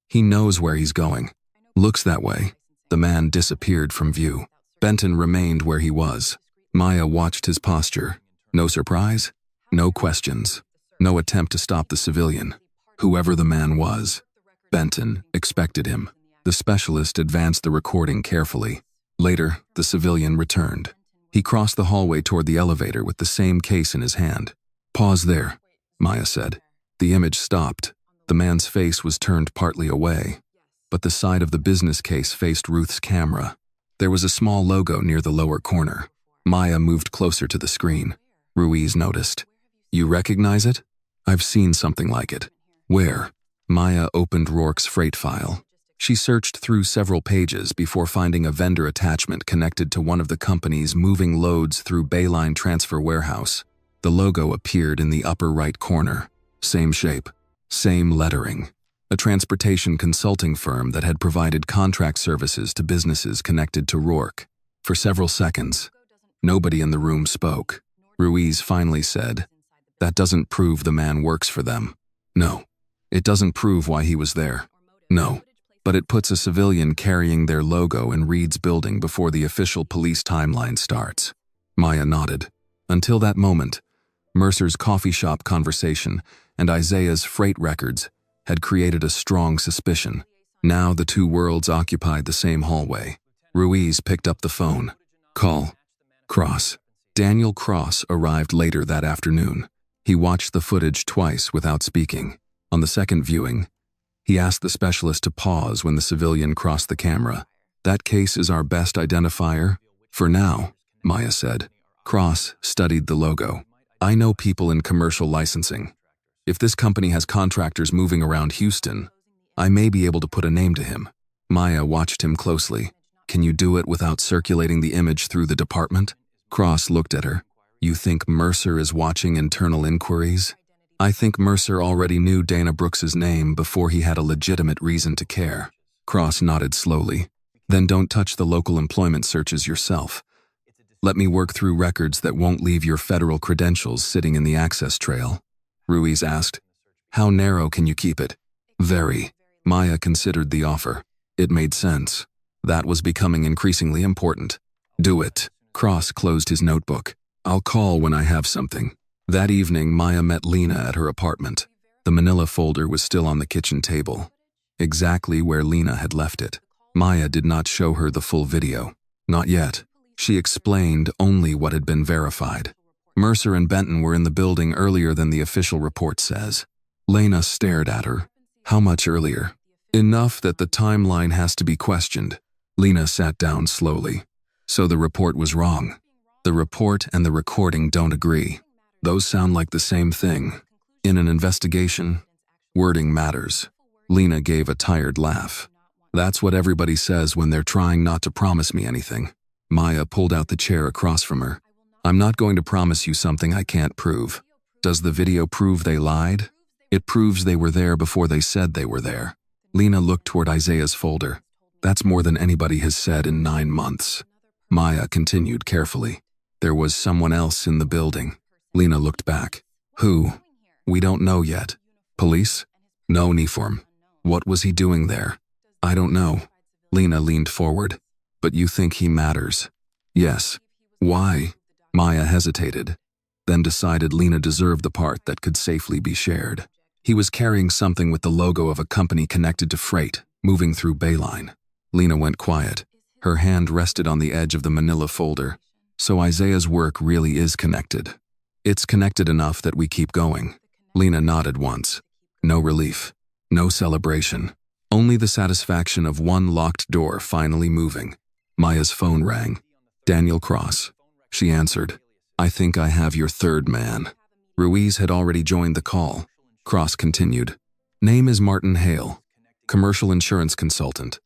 "He knows where he's going. Looks that way." The man disappeared from view. Benton remained where he was. Maya watched his posture. No surprise, no questions, no attempt to stop the civilian. Whoever the man was, Benton expected him. The specialist advanced the recording carefully. Later, the civilian returned. He crossed the hallway toward the elevator with the same case in his hand. "Pause there," Maya said. The image stopped. The man's face was turned partly away, but the side of the business case faced Ruth's camera. There was a small logo near the lower corner. Maya moved closer to the screen. Ruiz noticed. "You recognize it? I've seen something like it." "Where?" Maya opened Rourke's freight file. She searched through several pages before finding a vendor attachment connected to one of the company's moving loads through Bayline Transfer Warehouse. The logo appeared in the upper right corner. Same shape, same lettering. A transportation consulting firm that had provided contract services to businesses connected to Rourke. For several seconds, nobody in the room spoke. Ruiz finally said, "That doesn't prove the man works for them." "No. It doesn't prove why he was there." "No. But it puts a civilian carrying their logo in Reed's building before the official police timeline starts." Maya nodded. Until that moment, Mercer's coffee shop conversation and Isaiah's freight records had created a strong suspicion. Now the two worlds occupied the same hallway. Ruiz picked up the phone. "Call. Cross." Daniel Cross arrived later that afternoon. He watched the footage twice without speaking. On the second viewing, he asked the specialist to pause when the civilian crossed the camera. "That case is our best identifier for now," Maya said. Cross studied the logo. "I know people in commercial licensing. If this company has contractors moving around Houston, I may be able to put a name to him." Maya watched him closely. "Can you do it without circulating the image through the department?" Cross looked at her. "You think Mercer is watching internal inquiries?" "I think Mercer already knew Dana Brooks's name before he had a legitimate reason to care." Cross nodded slowly. "Then don't touch the local employment searches yourself. Let me work through records that won't leave your federal credentials sitting in the access trail." Ruiz asked, "How narrow can you keep it?" "Very." Maya considered the offer. It made sense. That was becoming increasingly important. "Do it." Cross closed his notebook. "I'll call when I have something." That evening, Maya met Lena at her apartment. The manila folder was still on the kitchen table, exactly where Lena had left it. Maya did not show her the full video. Not yet. She explained only what had been verified. Mercer and Benton were in the building earlier than the official report says. Lena stared at her. "How much earlier?" "Enough that the timeline has to be questioned." Lena sat down slowly. "So the report was wrong." "The report and the recording don't agree. Those sound like the same thing. In an investigation, wording matters." Lena gave a tired laugh. "That's what everybody says when they're trying not to promise me anything." Maya pulled out the chair across from her. "I'm not going to promise you something I can't prove." "Does the video prove they lied?" "It proves they were there before they said they were there." Lena looked toward Isaiah's folder. "That's more than anybody has said in 9 months." Maya continued carefully. "There was someone else in the building." Lena looked back. "Who?" "We don't know yet." "Police?" "No uniform." "What was he doing there?" "I don't know." Lena leaned forward. "But you think he matters?" "Yes." "Why?" Maya hesitated, then decided Lena deserved the part that could safely be shared. "He was carrying something with the logo of a company connected to freight, moving through Bayline." Lena went quiet. Her hand rested on the edge of the manila folder. "So Isaiah's work really is connected." "It's connected enough that we keep going." Lena nodded once. No relief. No celebration. Only the satisfaction of one locked door finally moving. Maya's phone rang. "Daniel Cross." She answered. "I think I have your third man." Ruiz had already joined the call. Cross continued. "Name is Martin Hale, commercial insurance consultant.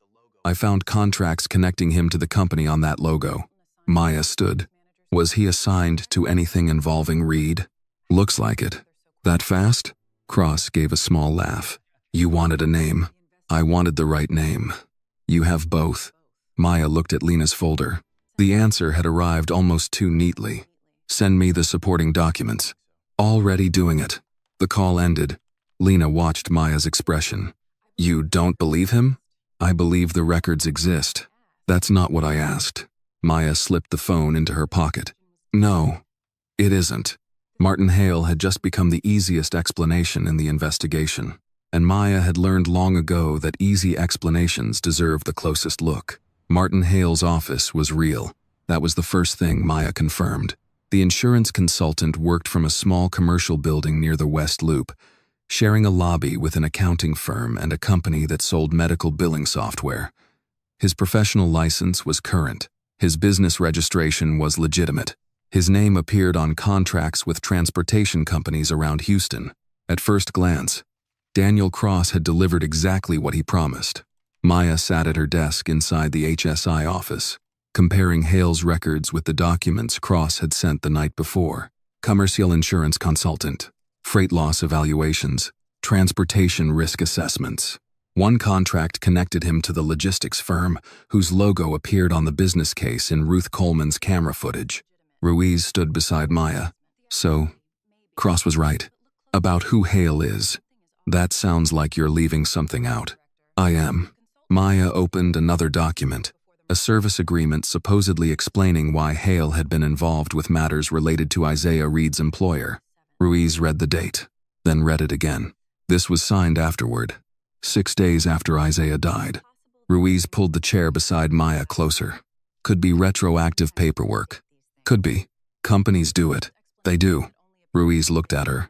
I found contracts connecting him to the company on that logo." Maya stood. "Was he assigned to anything involving Reed?" "Looks like it." "That fast?" Cross gave a small laugh. "You wanted a name. I wanted the right name. You have both." Maya looked at Lena's folder. The answer had arrived almost too neatly. Send me the supporting documents. Already doing it. The call ended. Lena watched Maya's expression. You don't believe him? I believe the records exist. That's not what I asked. Maya slipped the phone into her pocket. No, it isn't. Martin Hale had just become the easiest explanation in the investigation, and Maya had learned long ago that easy explanations deserve the closest look. Martin Hale's office was real. That was the first thing Maya confirmed. The insurance consultant worked from a small commercial building near the West Loop, sharing a lobby with an accounting firm and a company that sold medical billing software. His professional license was current. His business registration was legitimate. His name appeared on contracts with transportation companies around Houston. At first glance, Daniel Cross had delivered exactly what he promised. Maya sat at her desk inside the HSI office, comparing Hale's records with the documents Cross had sent the night before. Commercial insurance consultant, freight loss evaluations, transportation risk assessments. One contract connected him to the logistics firm, whose logo appeared on the business case in Ruth Coleman's camera footage. Ruiz stood beside Maya. So, Cross was right. About who Hale is. That sounds like you're leaving something out. I am. Maya opened another document, a service agreement supposedly explaining why Hale had been involved with matters related to Isaiah Reed's employer. Ruiz read the date, then read it again. This was signed afterward, 6 days after Isaiah died. Ruiz pulled the chair beside Maya closer. Could be retroactive paperwork. Could be. Companies do it. They do. Ruiz looked at her.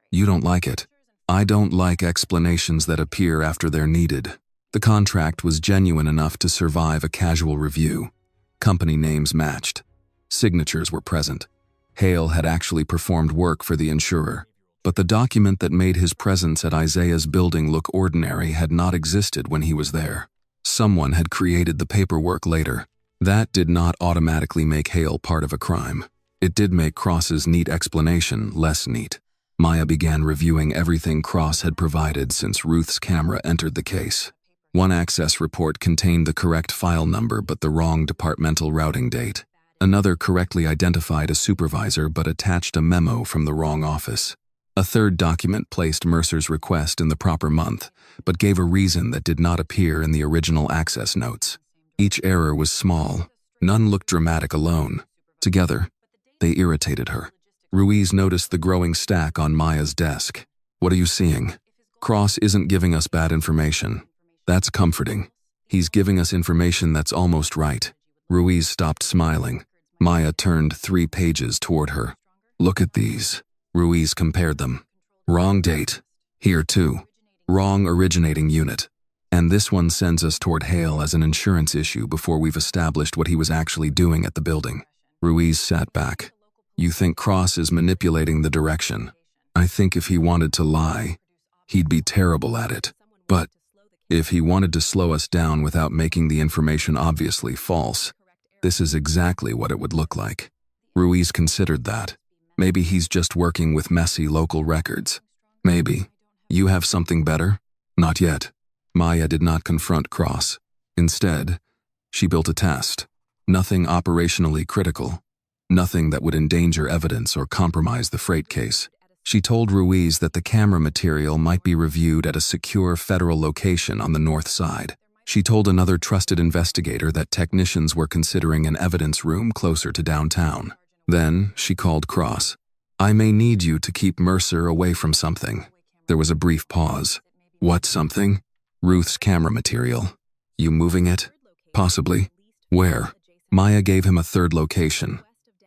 You don't like it. I don't like explanations that appear after they're needed. The contract was genuine enough to survive a casual review. Company names matched. Signatures were present. Hale had actually performed work for the insurer. But the document that made his presence at Isaiah's building look ordinary had not existed when he was there. Someone had created the paperwork later. That did not automatically make Hale part of a crime. It did make Cross's neat explanation less neat. Maya began reviewing everything Cross had provided since Ruth's camera entered the case. One access report contained the correct file number but the wrong departmental routing date. Another correctly identified a supervisor but attached a memo from the wrong office. A third document placed Mercer's request in the proper month, but gave a reason that did not appear in the original access notes. Each error was small. None looked dramatic alone. Together, they irritated her. Ruiz noticed the growing stack on Maya's desk. What are you seeing? Cross isn't giving us bad information. That's comforting. He's giving us information that's almost right. Ruiz stopped smiling. Maya turned 3 pages toward her. Look at these. Ruiz compared them. Wrong date. Here too. Wrong originating unit. And this one sends us toward Hale as an insurance issue before we've established what he was actually doing at the building. Ruiz sat back. You think Cross is manipulating the direction? I think if he wanted to lie, he'd be terrible at it. But if he wanted to slow us down without making the information obviously false, this is exactly what it would look like. Ruiz considered that. Maybe he's just working with messy local records. Maybe. You have something better? Not yet. Maya did not confront Cross. Instead, she built a test. Nothing operationally critical. Nothing that would endanger evidence or compromise the freight case. She told Ruiz that the camera material might be reviewed at a secure federal location on the north side. She told another trusted investigator that technicians were considering an evidence room closer to downtown. Then, she called Cross. I may need you to keep Mercer away from something. There was a brief pause. What something? Ruth's camera material. You moving it? Possibly. Where? Maya gave him a third location.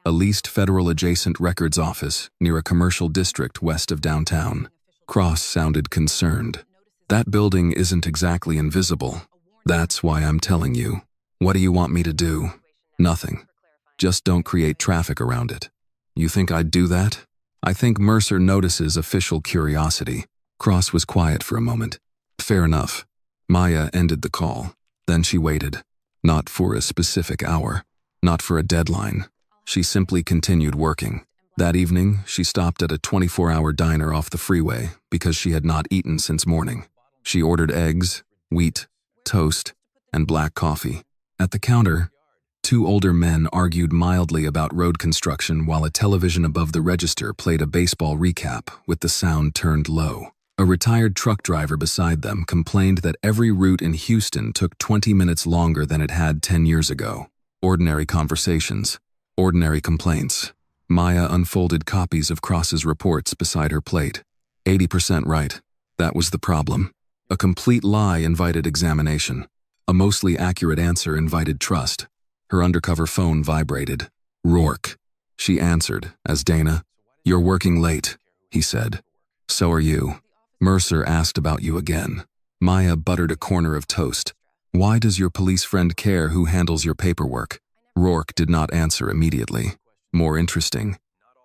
A leased federal adjacent records office near a commercial district west of downtown. Cross sounded concerned. That building isn't exactly invisible. That's why I'm telling you. What do you want me to do? Nothing. Just don't create traffic around it. You think I'd do that? I think Mercer notices official curiosity. Cross was quiet for a moment. Fair enough. Maya ended the call. Then she waited. Not for a specific hour. Not for a deadline. She simply continued working. That evening, she stopped at a 24-hour diner off the freeway because she had not eaten since morning. She ordered eggs, wheat, toast, and black coffee. At the counter, two older men argued mildly about road construction while a television above the register played a baseball recap with the sound turned low. A retired truck driver beside them complained that every route in Houston took 20 minutes longer than it had 10 years ago. Ordinary conversations, ordinary complaints. Maya unfolded copies of Cross's reports beside her plate. 80% right. That was the problem. A complete lie invited examination. A mostly accurate answer invited trust. Her undercover phone vibrated. Rourke. She answered as Dana. "You're working late," he said. "So are you. Mercer asked about you again." Maya buttered a corner of toast. "Why does your police friend care who handles your paperwork?" Rourke did not answer immediately. More interesting,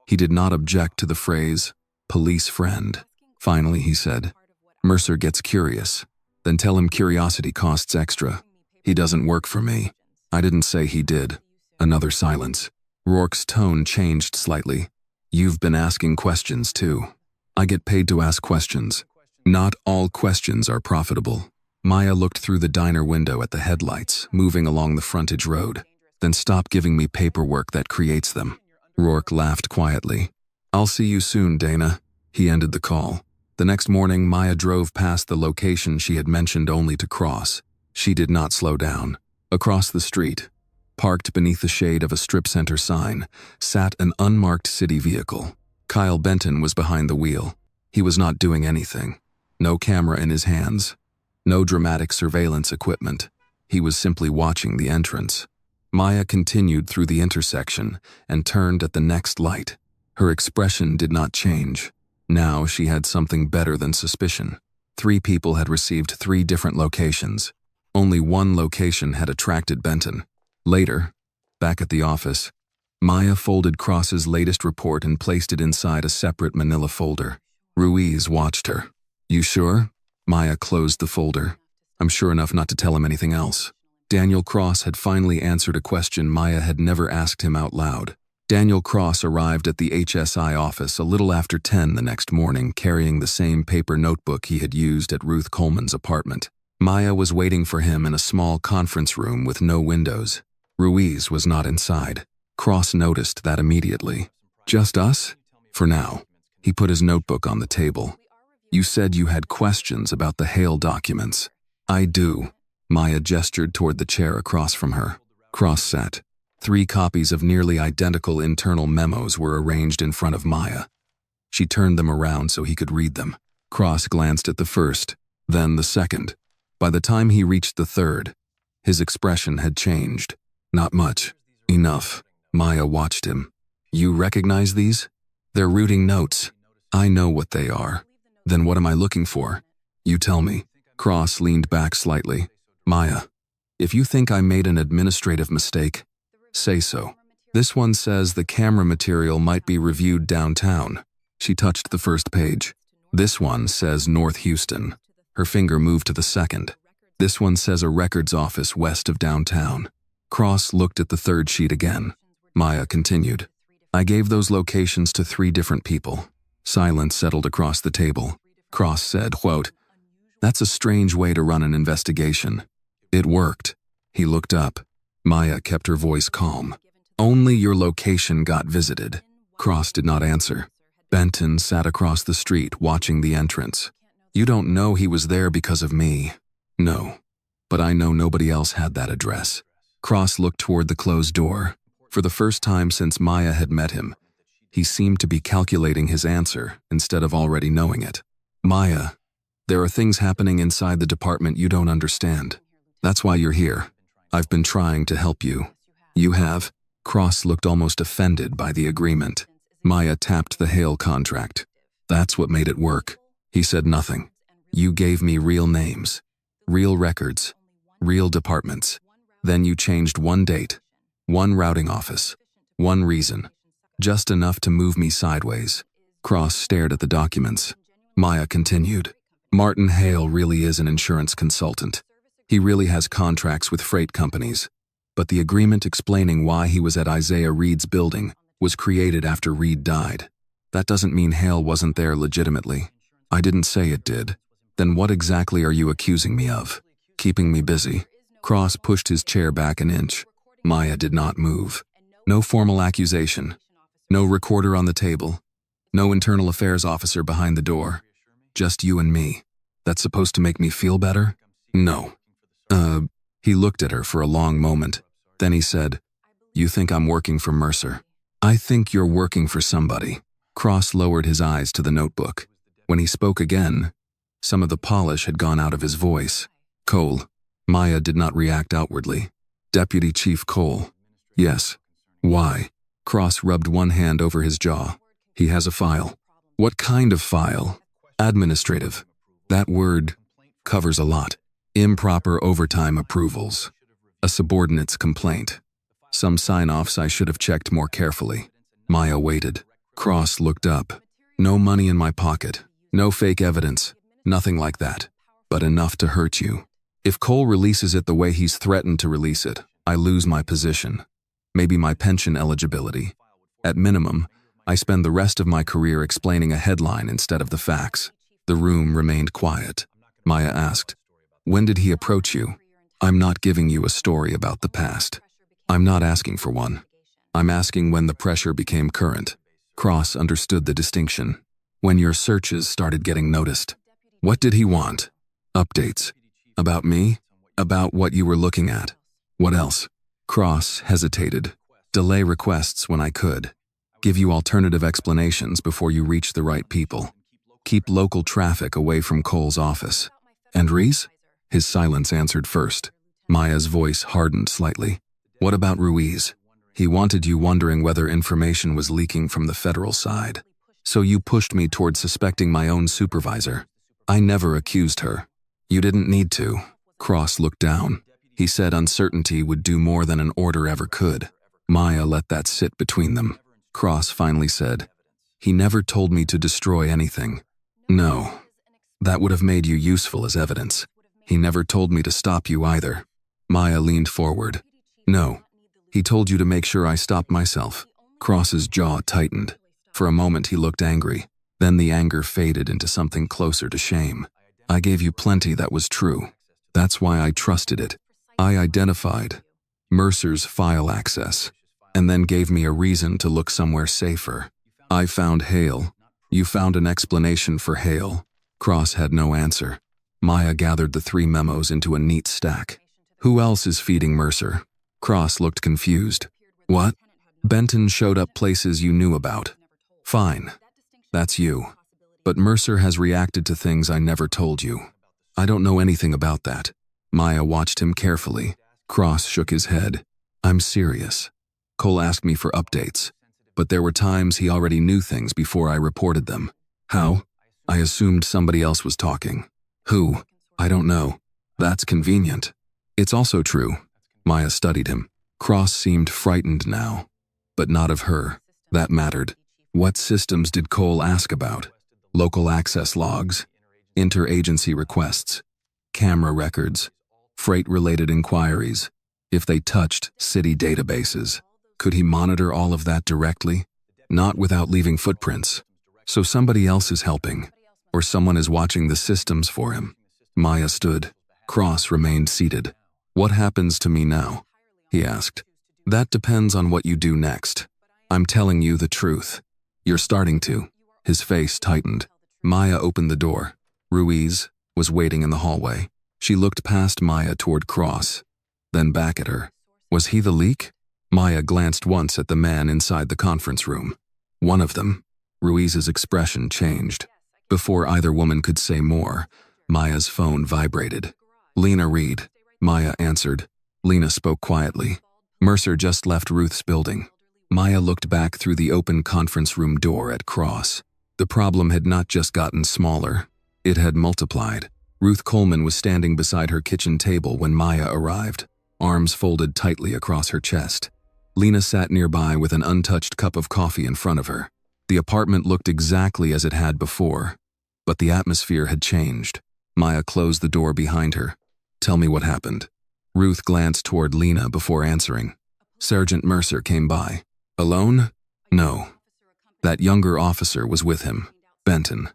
he did not object to the phrase, police friend. Finally, he said, "Mercer gets curious. Then tell him curiosity costs extra. He doesn't work for me." "I didn't say he did." Another silence. Rourke's tone changed slightly. "You've been asking questions too. I get paid to ask questions. Not all questions are profitable." Maya looked through the diner window at the headlights, moving along the frontage road. "Then stop giving me paperwork that creates them." Rourke laughed quietly. "I'll see you soon, Dana." He ended the call. The next morning, Maya drove past the location she had mentioned only to Cross. She did not slow down. Across the street, parked beneath the shade of a strip center sign, sat an unmarked city vehicle. Kyle Benton was behind the wheel. He was not doing anything. No camera in his hands. No dramatic surveillance equipment. He was simply watching the entrance. Maya continued through the intersection and turned at the next light. Her expression did not change. Now she had something better than suspicion. 3 people had received 3 different locations. Only one location had attracted Benton. Later, back at the office, Maya folded Cross's latest report and placed it inside a separate manila folder. Ruiz watched her. "You sure?" Maya closed the folder. "I'm sure enough not to tell him anything else." Daniel Cross had finally answered a question Maya had never asked him out loud. Daniel Cross arrived at the HSI office a little after 10 the next morning, carrying the same paper notebook he had used at Ruth Coleman's apartment. Maya was waiting for him in a small conference room with no windows. Ruiz was not inside. Cross noticed that immediately. "Just us?" "For now." He put his notebook on the table. "You said you had questions about the Hale documents." "I do." Maya gestured toward the chair across from her. Cross sat. 3 copies of nearly identical internal memos were arranged in front of Maya. She turned them around so he could read them. Cross glanced at the first, then the second. By the time he reached the third, his expression had changed. "Not much." "Enough." Maya watched him. "You recognize these? They're routing notes." "I know what they are." "Then what am I looking for?" "You tell me." Cross leaned back slightly. "Maya, if you think I made an administrative mistake, say so. This one says the camera material might be reviewed downtown." She touched the first page. "This one says North Houston." Her finger moved to the second. "This one says a records office west of downtown." Cross looked at the third sheet again. Maya continued. "I gave those locations to 3 different people." Silence settled across the table. Cross said, quote, "That's a strange way to run an investigation." "It worked." He looked up. Maya kept her voice calm. "Only your location got visited." Cross did not answer. Benton sat across the street watching the entrance. "You don't know he was there because of me." "No. But I know nobody else had that address." Cross looked toward the closed door. For the first time since Maya had met him, he seemed to be calculating his answer instead of already knowing it. "Maya, there are things happening inside the department you don't understand. That's why you're here. I've been trying to help you." "You have?" Cross looked almost offended by the agreement. Maya tapped the Hale contract. "That's what made it work." He said nothing. "You gave me real names, real records, real departments. Then you changed one date, one routing office, one reason. Just enough to move me sideways." Cross stared at the documents. Maya continued. "Martin Hale really is an insurance consultant. He really has contracts with freight companies. But the agreement explaining why he was at Isaiah Reed's building was created after Reed died. That doesn't mean Hale wasn't there legitimately." "I didn't say it did." "Then what exactly are you accusing me of?" "Keeping me busy." Cross pushed his chair back an inch. Maya did not move. No formal accusation. No recorder on the table. No internal affairs officer behind the door. Just you and me. That's supposed to make me feel better? No. He looked at her for a long moment. Then he said, "You think I'm working for Mercer? I think you're working for somebody." Cross lowered his eyes to the notebook. When he spoke again, some of the polish had gone out of his voice. "Cole." Maya did not react outwardly. "Deputy Chief Cole." "Yes." "Why?" Cross rubbed one hand over his jaw. "He has a file." "What kind of file?" "Administrative. That word covers a lot. Improper overtime approvals. A subordinate's complaint. Some sign-offs I should have checked more carefully." Maya waited. Cross looked up. "No money in my pocket. No fake evidence. Nothing like that. But enough to hurt you. If Cole releases it the way he's threatened to release it, I lose my position. Maybe my pension eligibility. At minimum, I spend the rest of my career explaining a headline instead of the facts." The room remained quiet. Maya asked, "When did he approach you?" "I'm not giving you a story about the past. I'm not asking for one. I'm asking when the pressure became current." Cross understood the distinction. "When your searches started getting noticed." "What did he want?" "Updates. About me? About what you were looking at." "What else?" Cross hesitated. "Delay requests when I could. Give you alternative explanations before you reach the right people. Keep local traffic away from Cole's office." "And Reese?" His silence answered first. Maya's voice hardened slightly. "What about Ruiz?" "He wanted you wondering whether information was leaking from the federal side. So you pushed me toward suspecting my own supervisor. I never accused her." "You didn't need to." Cross looked down. He said uncertainty would do more than an order ever could. Maya let that sit between them. Cross finally said, "He never told me to destroy anything." "No. That would have made you useful as evidence. He never told me to stop you either." Maya leaned forward. "No. He told you to make sure I stopped myself." Cross's jaw tightened. For a moment he looked angry. Then the anger faded into something closer to shame. "I gave you plenty that was true. That's why I trusted it. I identified Mercer's file access, and then gave me a reason to look somewhere safer. I found Hale. You found an explanation for Hale." Cross had no answer. Maya gathered the 3 memos into a neat stack. "Who else is feeding Mercer?" Cross looked confused. "What?" "Benton showed up places you knew about." "Fine. That's you. But Mercer has reacted to things I never told you." "I don't know anything about that." Maya watched him carefully. Cross shook his head. "I'm serious. Cole asked me for updates, but there were times he already knew things before I reported them." "How?" "I assumed somebody else was talking." "Who?" "I don't know." "That's convenient." "It's also true." Maya studied him. Cross seemed frightened now, but not of her. That mattered. "What systems did Cole ask about?" "Local access logs, interagency requests, camera records, freight-related inquiries. If they touched city databases, could he monitor all of that directly? Not without leaving footprints. So somebody else is helping, or someone is watching the systems for him." Maya stood. Cross remained seated. "What happens to me now?" he asked. "That depends on what you do next. I'm telling you the truth. You're starting to." His face tightened. Maya opened the door. Ruiz was waiting in the hallway. She looked past Maya toward Cross, then back at her. "Was he the leak?" Maya glanced once at the man inside the conference room. "One of them." Ruiz's expression changed. Before either woman could say more, Maya's phone vibrated. "Lena Reed," Maya answered. Lena spoke quietly. "Mercer just left Ruth's building." Maya looked back through the open conference room door at Cross. The problem had not just gotten smaller, it had multiplied. Ruth Coleman was standing beside her kitchen table when Maya arrived, arms folded tightly across her chest. Lena sat nearby with an untouched cup of coffee in front of her. The apartment looked exactly as it had before, but the atmosphere had changed. Maya closed the door behind her. "Tell me what happened." Ruth glanced toward Lena before answering. "Sergeant Mercer came by." "Alone?" "No. That younger officer was with him, Benton.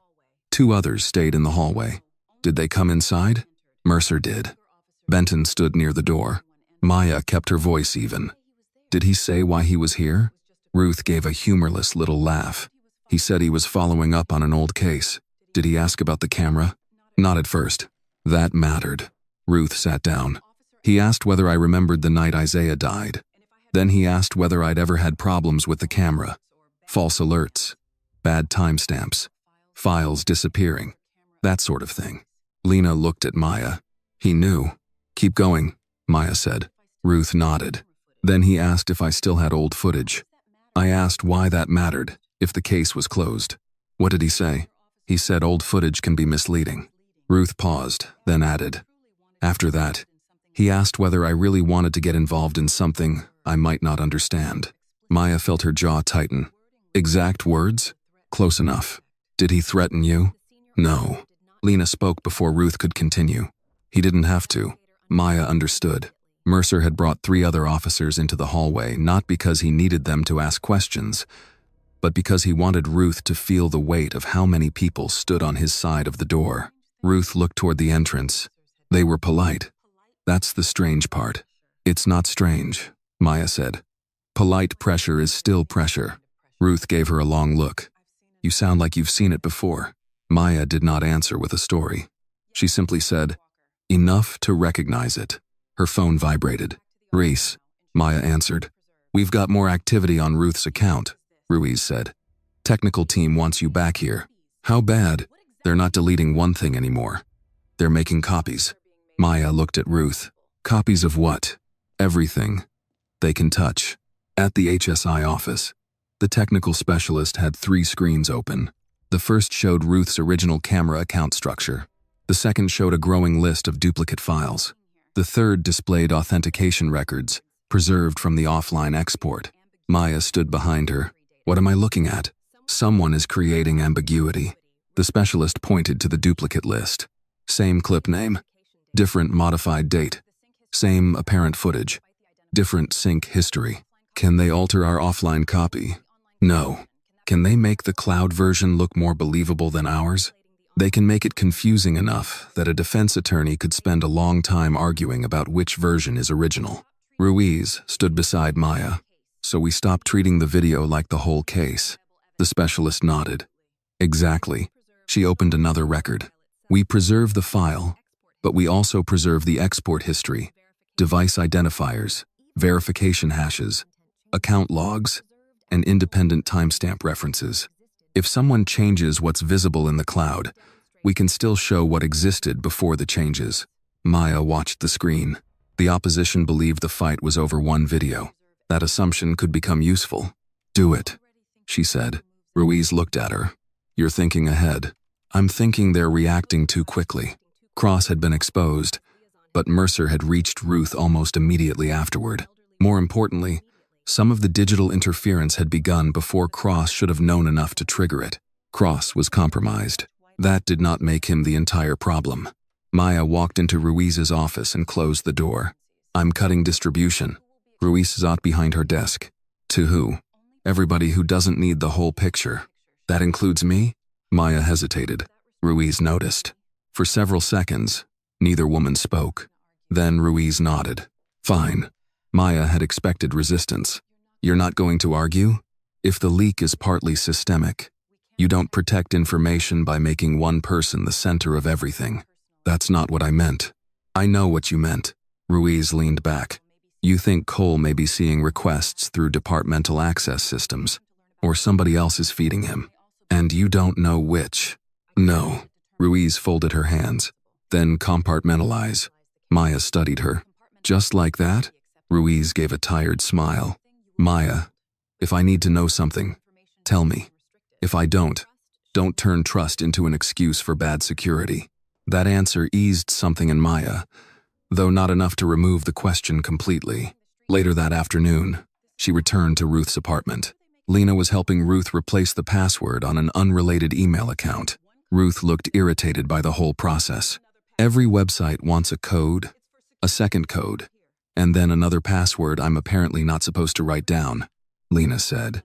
2 others stayed in the hallway." "Did they come inside?" "Mercer did." Benton stood near the door. Maya kept her voice even. Did he say why he was here? Ruth gave a humorless little laugh. He said he was following up on an old case. Did he ask about the camera? Not at first. That mattered. Ruth sat down. He asked whether I remembered the night Isaiah died. Then he asked whether I'd ever had problems with the camera. False alerts. Bad timestamps. Files disappearing. That sort of thing. Lena looked at Maya. He knew. Keep going, Maya said. Ruth nodded. Then he asked if I still had old footage. I asked why that mattered, if the case was closed. What did he say? He said old footage can be misleading. Ruth paused, then added. After that, he asked whether I really wanted to get involved in something I might not understand. Maya felt her jaw tighten. Exact words? Close enough. Did he threaten you? No. Lena spoke before Ruth could continue. He didn't have to. Maya understood. Mercer had brought 3 other officers into the hallway, not because he needed them to ask questions, but because he wanted Ruth to feel the weight of how many people stood on his side of the door. Ruth looked toward the entrance. They were polite. That's the strange part. It's not strange, Maya said. Polite pressure is still pressure. Ruth gave her a long look. You sound like you've seen it before. Maya did not answer with a story. She simply said, enough to recognize it. Her phone vibrated. Reese, Maya answered. We've got more activity on Ruth's account, Ruiz said. Technical team wants you back here. How bad? They're not deleting one thing anymore. They're making copies. Maya looked at Ruth. Copies of what? Everything they can touch. At the HSI office, the technical specialist had 3 screens open. The first showed Ruth's original camera account structure. The second showed a growing list of duplicate files. The third displayed authentication records, preserved from the offline export. Maya stood behind her. What am I looking at? Someone is creating ambiguity. The specialist pointed to the duplicate list. Same clip name. Different modified date. Same apparent footage. Different sync history. Can they alter our offline copy? No. Can they make the cloud version look more believable than ours? They can make it confusing enough that a defense attorney could spend a long time arguing about which version is original. Ruiz stood beside Maya. So we stopped treating the video like the whole case. The specialist nodded. Exactly. She opened another record. We preserve the file, but we also preserve the export history, device identifiers, verification hashes, account logs, and independent timestamp references. If someone changes what's visible in the cloud, we can still show what existed before the changes. Maya watched the screen. The opposition believed the fight was over one video. That assumption could become useful. Do it, she said. Ruiz looked at her. You're thinking ahead. I'm thinking they're reacting too quickly. Cross had been exposed, but Mercer had reached Ruth almost immediately afterward. More importantly, some of the digital interference had begun before Cross should have known enough to trigger it. Cross was compromised. That did not make him the entire problem. Maya walked into Ruiz's office and closed the door. I'm cutting distribution. Ruiz sat behind her desk. To who? Everybody who doesn't need the whole picture. That includes me? Maya hesitated. Ruiz noticed. For several seconds, neither woman spoke. Then Ruiz nodded. Fine. Maya had expected resistance. You're not going to argue? If the leak is partly systemic, you don't protect information by making one person the center of everything. That's not what I meant. I know what you meant. Ruiz leaned back. You think Cole may be seeing requests through departmental access systems, or somebody else is feeding him, and you don't know which. No. Ruiz folded her hands. Then compartmentalize. Maya studied her. Just like that? Ruiz gave a tired smile. Maya, if I need to know something, tell me. If I don't turn trust into an excuse for bad security. That answer eased something in Maya, though not enough to remove the question completely. Later that afternoon, she returned to Ruth's apartment. Lena was helping Ruth replace the password on an unrelated email account. Ruth looked irritated by the whole process. Every website wants a code, a second code, and then another password I'm apparently not supposed to write down, Lena said.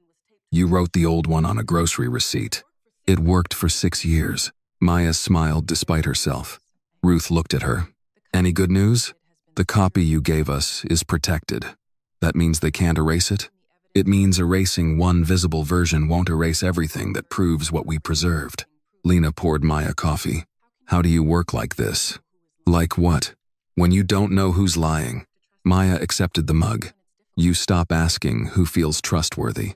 You wrote the old one on a grocery receipt. It worked for 6 years. Maya smiled despite herself. Ruth looked at her. Any good news? The copy you gave us is protected. That means they can't erase it? It means erasing one visible version won't erase everything that proves what we preserved. Lena poured Maya coffee. How do you work like this? Like what? When you don't know who's lying. Maya accepted the mug. You stop asking who feels trustworthy.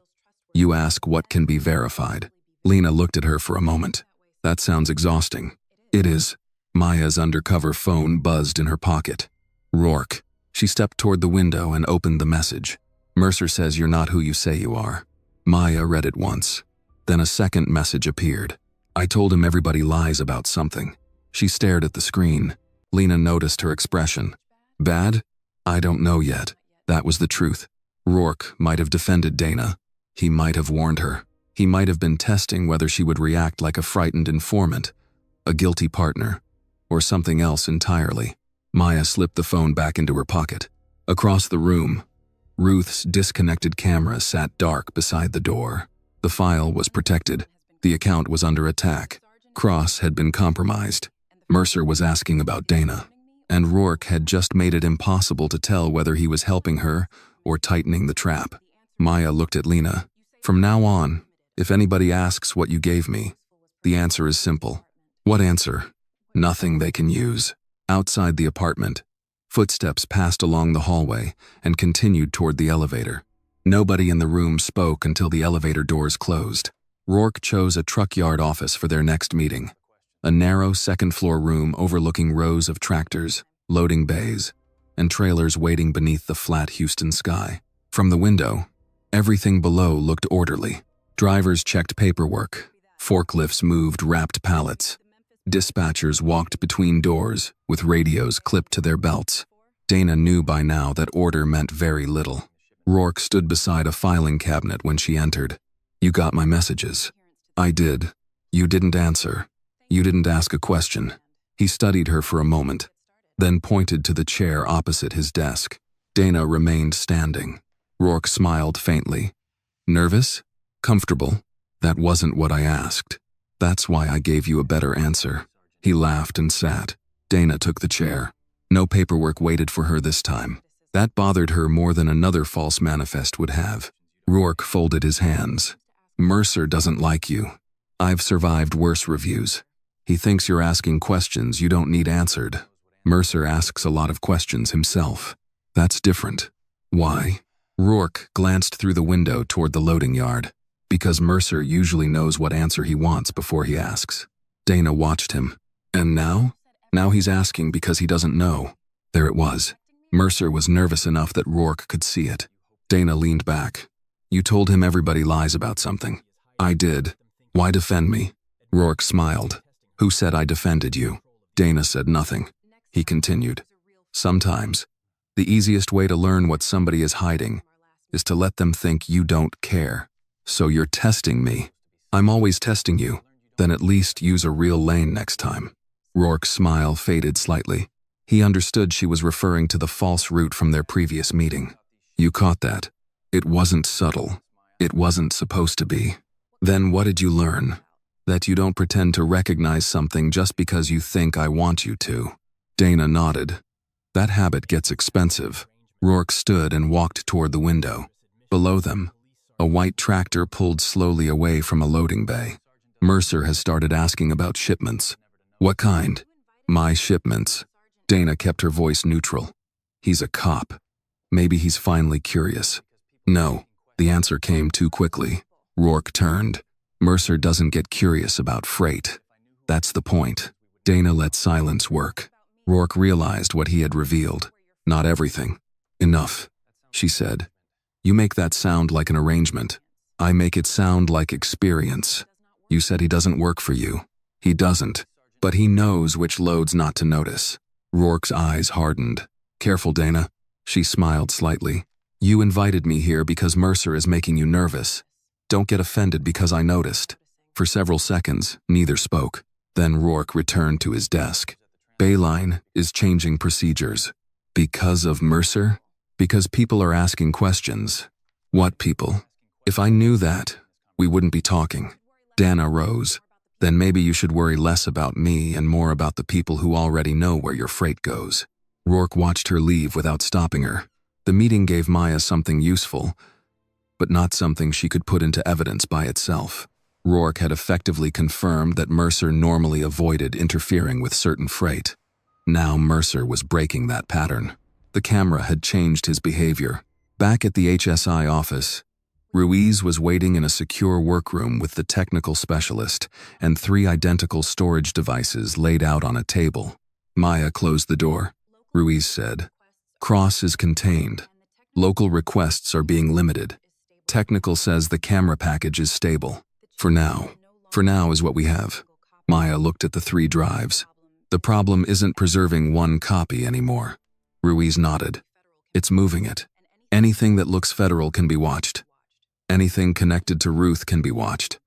You ask what can be verified. Lena looked at her for a moment. That sounds exhausting. It is. Maya's undercover phone buzzed in her pocket. Rourke. She stepped toward the window and opened the message. Mercer says you're not who you say you are. Maya read it once. Then a second message appeared. I told him everybody lies about something. She stared at the screen. Lena noticed her expression. Bad? I don't know yet. That was the truth. Rourke might have defended Dana. He might have warned her. He might have been testing whether she would react like a frightened informant, a guilty partner, or something else entirely. Maya slipped the phone back into her pocket. Across the room, Ruth's disconnected camera sat dark beside the door. The file was protected. The account was under attack. Cross had been compromised. Mercer was asking about Dana, and Rourke had just made it impossible to tell whether he was helping her or tightening the trap. Maya looked at Lena. From now on, if anybody asks what you gave me, the answer is simple. What answer? Nothing they can use. Outside the apartment, footsteps passed along the hallway and continued toward the elevator. Nobody in the room spoke until the elevator doors closed. Rourke chose a truck yard office for their next meeting. A narrow second-floor room overlooking rows of tractors, loading bays, and trailers waiting beneath the flat Houston sky. From the window, everything below looked orderly. Drivers checked paperwork. Forklifts moved wrapped pallets. Dispatchers walked between doors with radios clipped to their belts. Dana knew by now that order meant very little. Rourke stood beside a filing cabinet when she entered. You got my messages. I did. You didn't answer. You didn't ask a question. He studied her for a moment, then pointed to the chair opposite his desk. Dana remained standing. Rourke smiled faintly. Nervous? Comfortable? That wasn't what I asked. That's why I gave you a better answer. He laughed and sat. Dana took the chair. No paperwork waited for her this time. That bothered her more than another false manifest would have. Rourke folded his hands. Mercer doesn't like you. I've survived worse reviews. He thinks you're asking questions you don't need answered. Mercer asks a lot of questions himself. That's different. Why? Rourke glanced through the window toward the loading yard. Because Mercer usually knows what answer he wants before he asks. Dana watched him. And now? Now he's asking because he doesn't know. There it was. Mercer was nervous enough that Rourke could see it. Dana leaned back. You told him everybody lies about something. I did. Why defend me? Rourke smiled. Who said I defended you? Dana said nothing. He continued. Sometimes, the easiest way to learn what somebody is hiding is to let them think you don't care. So you're testing me. I'm always testing you. Then at least use a real lane next time. Rourke's smile faded slightly. He understood she was referring to the false route from their previous meeting. You caught that. It wasn't subtle. It wasn't supposed to be. Then what did you learn? That you don't pretend to recognize something just because you think I want you to. Dana nodded. That habit gets expensive. Rourke stood and walked toward the window. Below them, a white tractor pulled slowly away from a loading bay. Mercer has started asking about shipments. What kind? My shipments. Dana kept her voice neutral. He's a cop. Maybe he's finally curious. No, the answer came too quickly. Rourke turned. Mercer doesn't get curious about freight. That's the point. Dana let silence work. Rourke realized what he had revealed. Not everything. Enough, she said. You make that sound like an arrangement. I make it sound like experience. You said he doesn't work for you. He doesn't, but he knows which loads not to notice. Rourke's eyes hardened. Careful, Dana. She smiled slightly. You invited me here because Mercer is making you nervous. Don't get offended because I noticed. For several seconds, neither spoke. Then Rourke returned to his desk. Bayline is changing procedures. Because of Mercer? Because people are asking questions. What people? If I knew that, we wouldn't be talking. Dana rose. Then maybe you should worry less about me and more about the people who already know where your freight goes. Rourke watched her leave without stopping her. The meeting gave Maya something useful, but not something she could put into evidence by itself. Rourke had effectively confirmed that Mercer normally avoided interfering with certain freight. Now Mercer was breaking that pattern. The camera had changed his behavior. Back at the HSI office, Ruiz was waiting in a secure workroom with the technical specialist and 3 identical storage devices laid out on a table. Maya closed the door. Ruiz said, "Cross is contained. Local requests are being limited. Technical says the camera package is stable. For now. For now is what we have." Maya looked at the 3 drives. "The problem isn't preserving one copy anymore." Ruiz nodded. "It's moving it. Anything that looks federal can be watched. Anything connected to Ruth can be watched.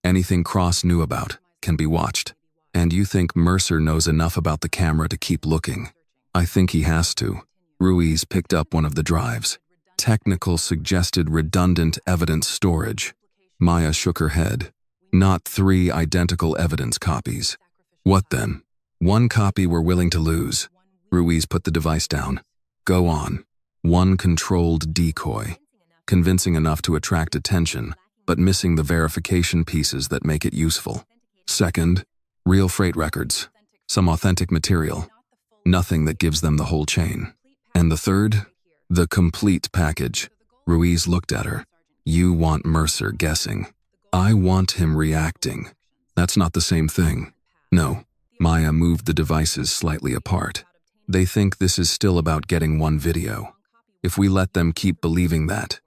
Anything Cross knew about can be watched. And you think Mercer knows enough about the camera to keep looking?" "I think he has to." Ruiz picked up one of the drives. Technical suggested redundant evidence storage. Maya shook her head. "Not 3 identical evidence copies." "What then?" "1 copy we're willing to lose." Ruiz put the device down. "Go on." "1 controlled decoy. Convincing enough to attract attention, but missing the verification pieces that make it useful. 2nd, real freight records. Some authentic material. Nothing that gives them the whole chain. And the 3rd, the complete package." Ruiz looked at her. "You want Mercer guessing. I want him reacting. That's not the same thing." "No." Maya moved the devices slightly apart. "They think this is still about getting 1 video. If we let them keep believing that,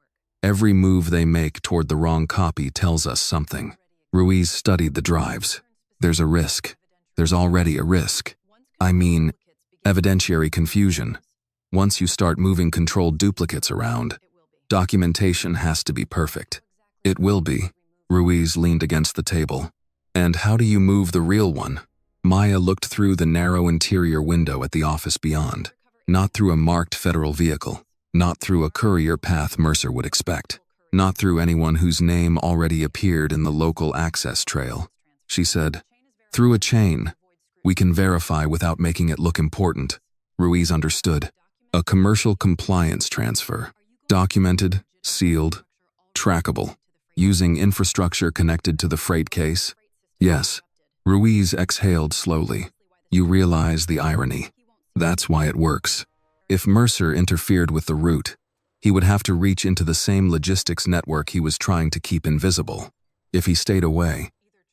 every move they make toward the wrong copy tells us something." Ruiz studied the drives. "There's a risk. There's already a risk. I mean, evidentiary confusion. Once you start moving controlled duplicates around, documentation has to be perfect." "It will be." Ruiz leaned against the table. "And how do you move the real one?" Maya looked through the narrow interior window at the office beyond. Not through a marked federal vehicle. Not through a courier path Mercer would expect. Not through anyone whose name already appeared in the local access trail. She said, "Through a chain. We can verify without making it look important." Ruiz understood. "A commercial compliance transfer. Documented, sealed, trackable. Using infrastructure connected to the freight case?" "Yes." Ruiz exhaled slowly. "You realize the irony. That's why it works. If Mercer interfered with the route, he would have to reach into the same logistics network he was trying to keep invisible. If he stayed away,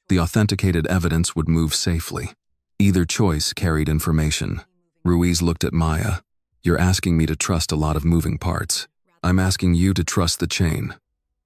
the authenticated evidence would move safely. Either choice carried information." Ruiz looked at Maya. "You're asking me to trust a lot of moving parts. I'm asking you to trust the chain.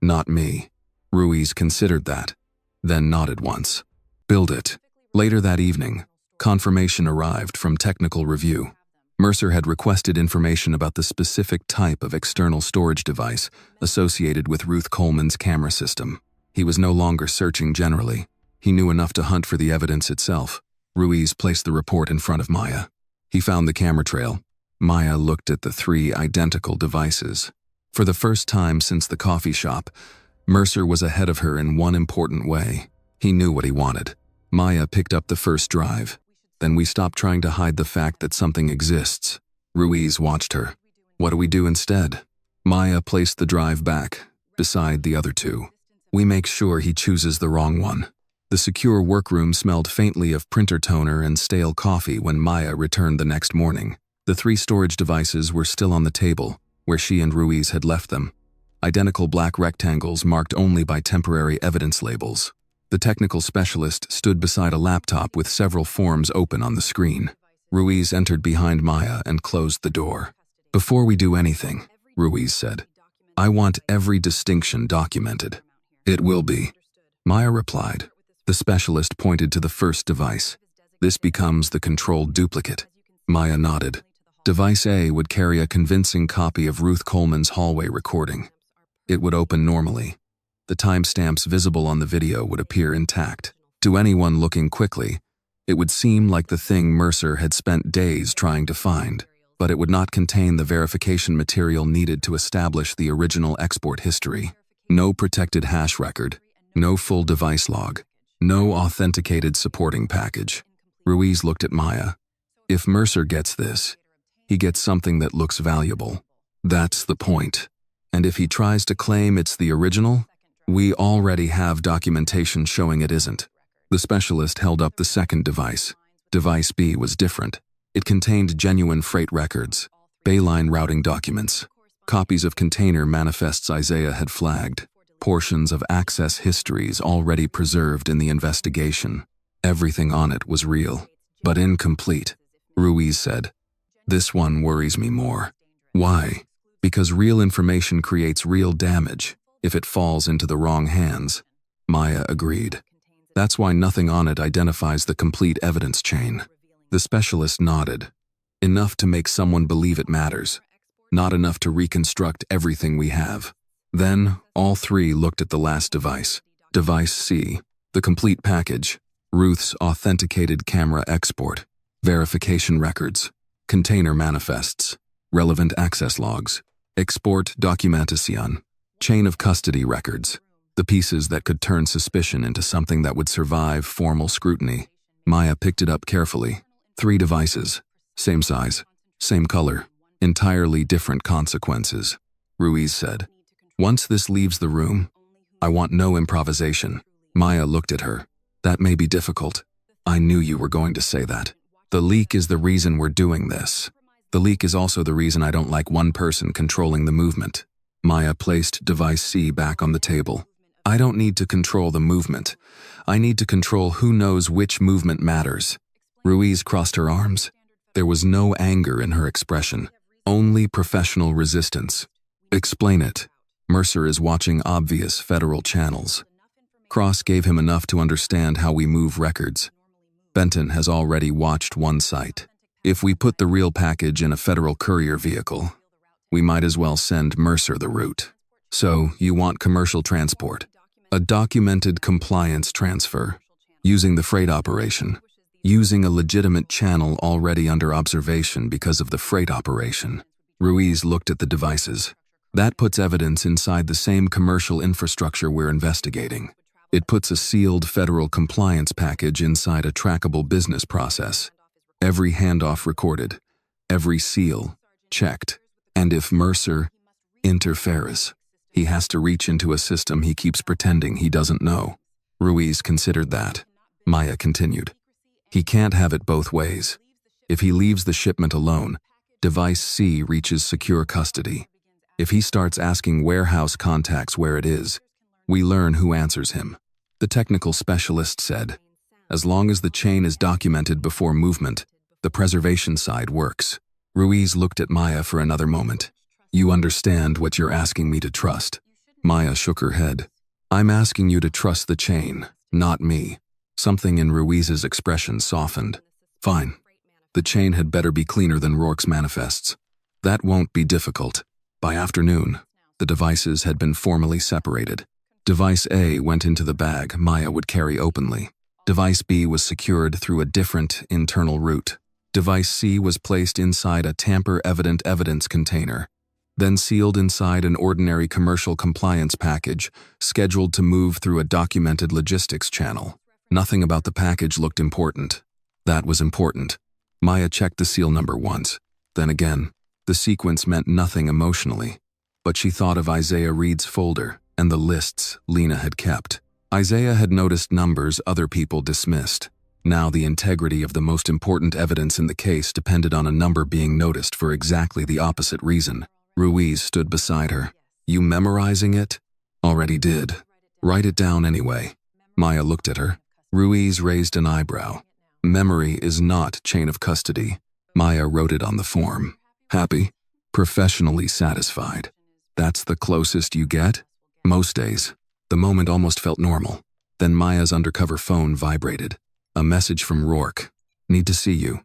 Not me." Ruiz considered that, then nodded once. "Build it." Later that evening, confirmation arrived from technical review. Mercer had requested information about the specific type of external storage device associated with Ruth Coleman's camera system. He was no longer searching generally. He knew enough to hunt for the evidence itself. Ruiz placed the report in front of Maya. He found the camera trail. Maya looked at the 3 identical devices. For the first time since the coffee shop, Mercer was ahead of her in one important way. He knew what he wanted. Maya picked up the first drive. "Then we stop trying to hide the fact that something exists." Ruiz watched her. "What do we do instead?" Maya placed the drive back, beside the other 2. "We make sure he chooses the wrong one." The secure workroom smelled faintly of printer toner and stale coffee when Maya returned the next morning. The 3 storage devices were still on the table, where she and Ruiz had left them. Identical black rectangles marked only by temporary evidence labels. The technical specialist stood beside a laptop with several forms open on the screen. Ruiz entered behind Maya and closed the door. "Before we do anything," Ruiz said, "I want every distinction documented." "It will be," Maya replied. The specialist pointed to the first device. "This becomes the controlled duplicate." Maya nodded. Device A would carry a convincing copy of Ruth Coleman's hallway recording. It would open normally. The timestamps visible on the video would appear intact. To anyone looking quickly, it would seem like the thing Mercer had spent days trying to find, but it would not contain the verification material needed to establish the original export history. No protected hash record, no full device log, no authenticated supporting package. Ruiz looked at Maya. "If Mercer gets this, He gets something that looks valuable. That's the point. And if he tries to claim it's the original, we already have documentation showing it isn't. The specialist held up the second device. Device B was different. It contained genuine freight records, bayline routing documents, copies of container manifests Isaiah had flagged, portions of access histories already preserved in the investigation. Everything on it was real, but incomplete. Ruiz said, "This one worries me more." Why? Because real information creates real damage if it falls into the wrong hands. Maya agreed. That's why nothing on it identifies the complete evidence chain. The specialist nodded. Enough to make someone believe it matters. Not enough to reconstruct everything we have. Then, all three looked at the last device. Device C, the complete package. Ruth's authenticated camera export, verification records, container manifests, relevant access logs, export documentation, chain of custody records, the pieces that could turn suspicion into something that would survive formal scrutiny. Maya picked it up carefully. 3 devices, same size, same color, entirely different consequences. Ruiz said, "Once this leaves the room, I want no improvisation." Maya looked at her. "That may be difficult. I knew you were going to say that. The leak is the reason we're doing this. The leak is also the reason I don't like one person controlling the movement." Maya placed device C back on the table. "I don't need to control the movement. I need to control who knows which movement matters." Ruiz crossed her arms. There was no anger in her expression, only professional resistance. "Explain it." Mercer is watching obvious federal channels. Cross gave him enough to understand how we move records. Benton has already watched one site. If we put the real package in a federal courier vehicle, we might as well send Mercer the route. So, you want commercial transport. A documented compliance transfer, using the freight operation, using a legitimate channel already under observation because of the freight operation. Ruiz looked at the devices. That puts evidence inside the same commercial infrastructure we're investigating. It puts a sealed federal compliance package inside a trackable business process. Every handoff recorded, every seal checked. And if Mercer interferes, he has to reach into a system he keeps pretending he doesn't know. Ruiz considered that. Maya continued. He can't have it both ways. If he leaves the shipment alone, device C reaches secure custody. If he starts asking warehouse contacts where it is, we learn who answers him. The technical specialist said, "As long as the chain is documented before movement, the preservation side works." Ruiz looked at Maya for another moment. "You understand what you're asking me to trust?" Maya shook her head. "I'm asking you to trust the chain, not me." Something in Ruiz's expression softened. "Fine. The chain had better be cleaner than Rourke's manifests. That won't be difficult." By afternoon, the devices had been formally separated. Device A went into the bag Maya would carry openly. Device B was secured through a different internal route. Device C was placed inside a tamper-evident evidence container, then sealed inside an ordinary commercial compliance package scheduled to move through a documented logistics channel. Nothing about the package looked important. That was important. Maya checked the seal number once. Then again, the sequence meant nothing emotionally. But she thought of Isaiah Reed's folder and the lists Lena had kept. Isaiah had noticed numbers other people dismissed. Now the integrity of the most important evidence in the case depended on a number being noticed for exactly the opposite reason. Ruiz stood beside her. "You memorizing it?" "Already did. Write it down anyway." Maya looked at her. Ruiz raised an eyebrow. "Memory is not chain of custody." Maya wrote it on the form. "Happy? Professionally satisfied. That's the closest you get?" Most days. The moment almost felt normal. Then Maya's undercover phone vibrated. A message from Rourke. "Need to see you."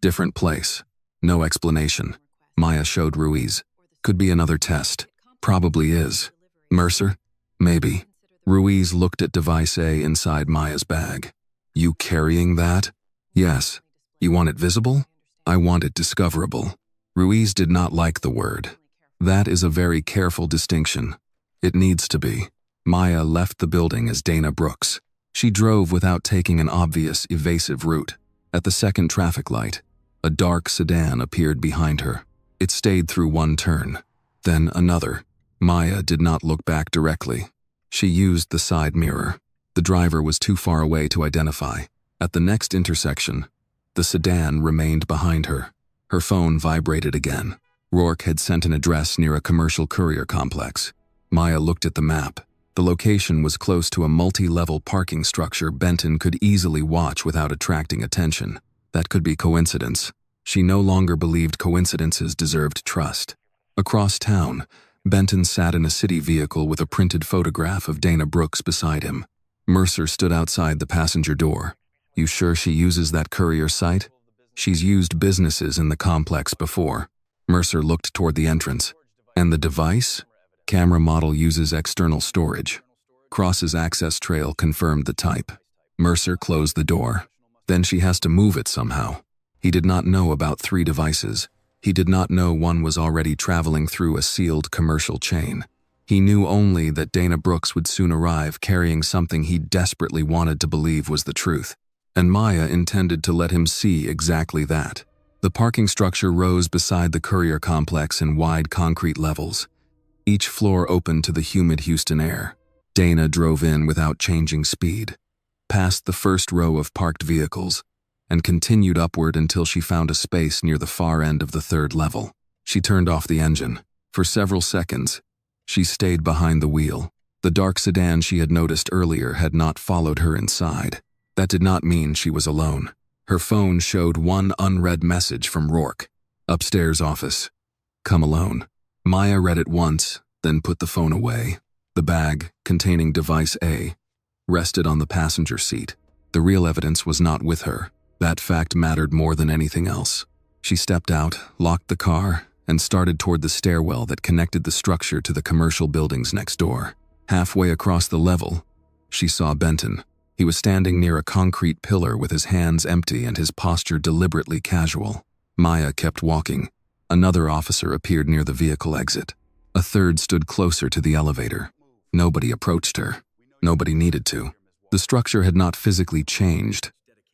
Different place. No explanation. Maya showed Ruiz. "Could be another test." "Probably is." "Mercer?" "Maybe." Ruiz looked at device A inside Maya's bag. "You carrying that?" "Yes." "You want it visible?" "I want it discoverable." Ruiz did not like the word. That is a very careful distinction. It needs to be. Maya left the building as Dana Brooks. She drove without taking an obvious, evasive route. At the second traffic light, A dark sedan appeared behind her. It stayed through one turn, then another. Maya did not look back directly. She used the side mirror. The driver was too far away to identify. At the next intersection, the sedan remained behind her. Her phone vibrated again. Rourke had sent an address near a commercial courier complex. Maya looked at the map. The location was close to a multi-level parking structure Benton could easily watch without attracting attention. That could be coincidence. She no longer believed coincidences deserved trust. Across town, Benton sat in a city vehicle with a printed photograph of Dana Brooks beside him. Mercer stood outside the passenger door. You sure she uses that courier site? She's used businesses in the complex before. Mercer looked toward the entrance. And the device? Camera model uses external storage. Cross's access trail confirmed the type. Mercer closed the door. Then she has to move it somehow. He did not know about 3 devices. He did not know one was already traveling through a sealed commercial chain. He knew only that Dana Brooks would soon arrive carrying something he desperately wanted to believe was the truth. And Maya intended to let him see exactly that. The parking structure rose beside the courier complex in wide concrete levels. Each floor opened to the humid Houston air. Dana drove in without changing speed, past the first row of parked vehicles, and continued upward until she found a space near the far end of the 3rd level. She turned off the engine. For several seconds, she stayed behind the wheel. The dark sedan she had noticed earlier had not followed her inside. That did not mean she was alone. Her phone showed one unread message from Rourke. Upstairs office. Come alone. Maya read it once, then put the phone away. The bag, containing device A, rested on the passenger seat. The real evidence was not with her. That fact mattered more than anything else. She stepped out, locked the car, and started toward the stairwell that connected the structure to the commercial buildings next door. Halfway across the level, she saw Benton. He was standing near a concrete pillar with his hands empty and his posture deliberately casual. Maya kept walking. Another officer appeared near the vehicle exit. A 3rd stood closer to the elevator. Nobody approached her. Nobody needed to. The structure had not physically changed,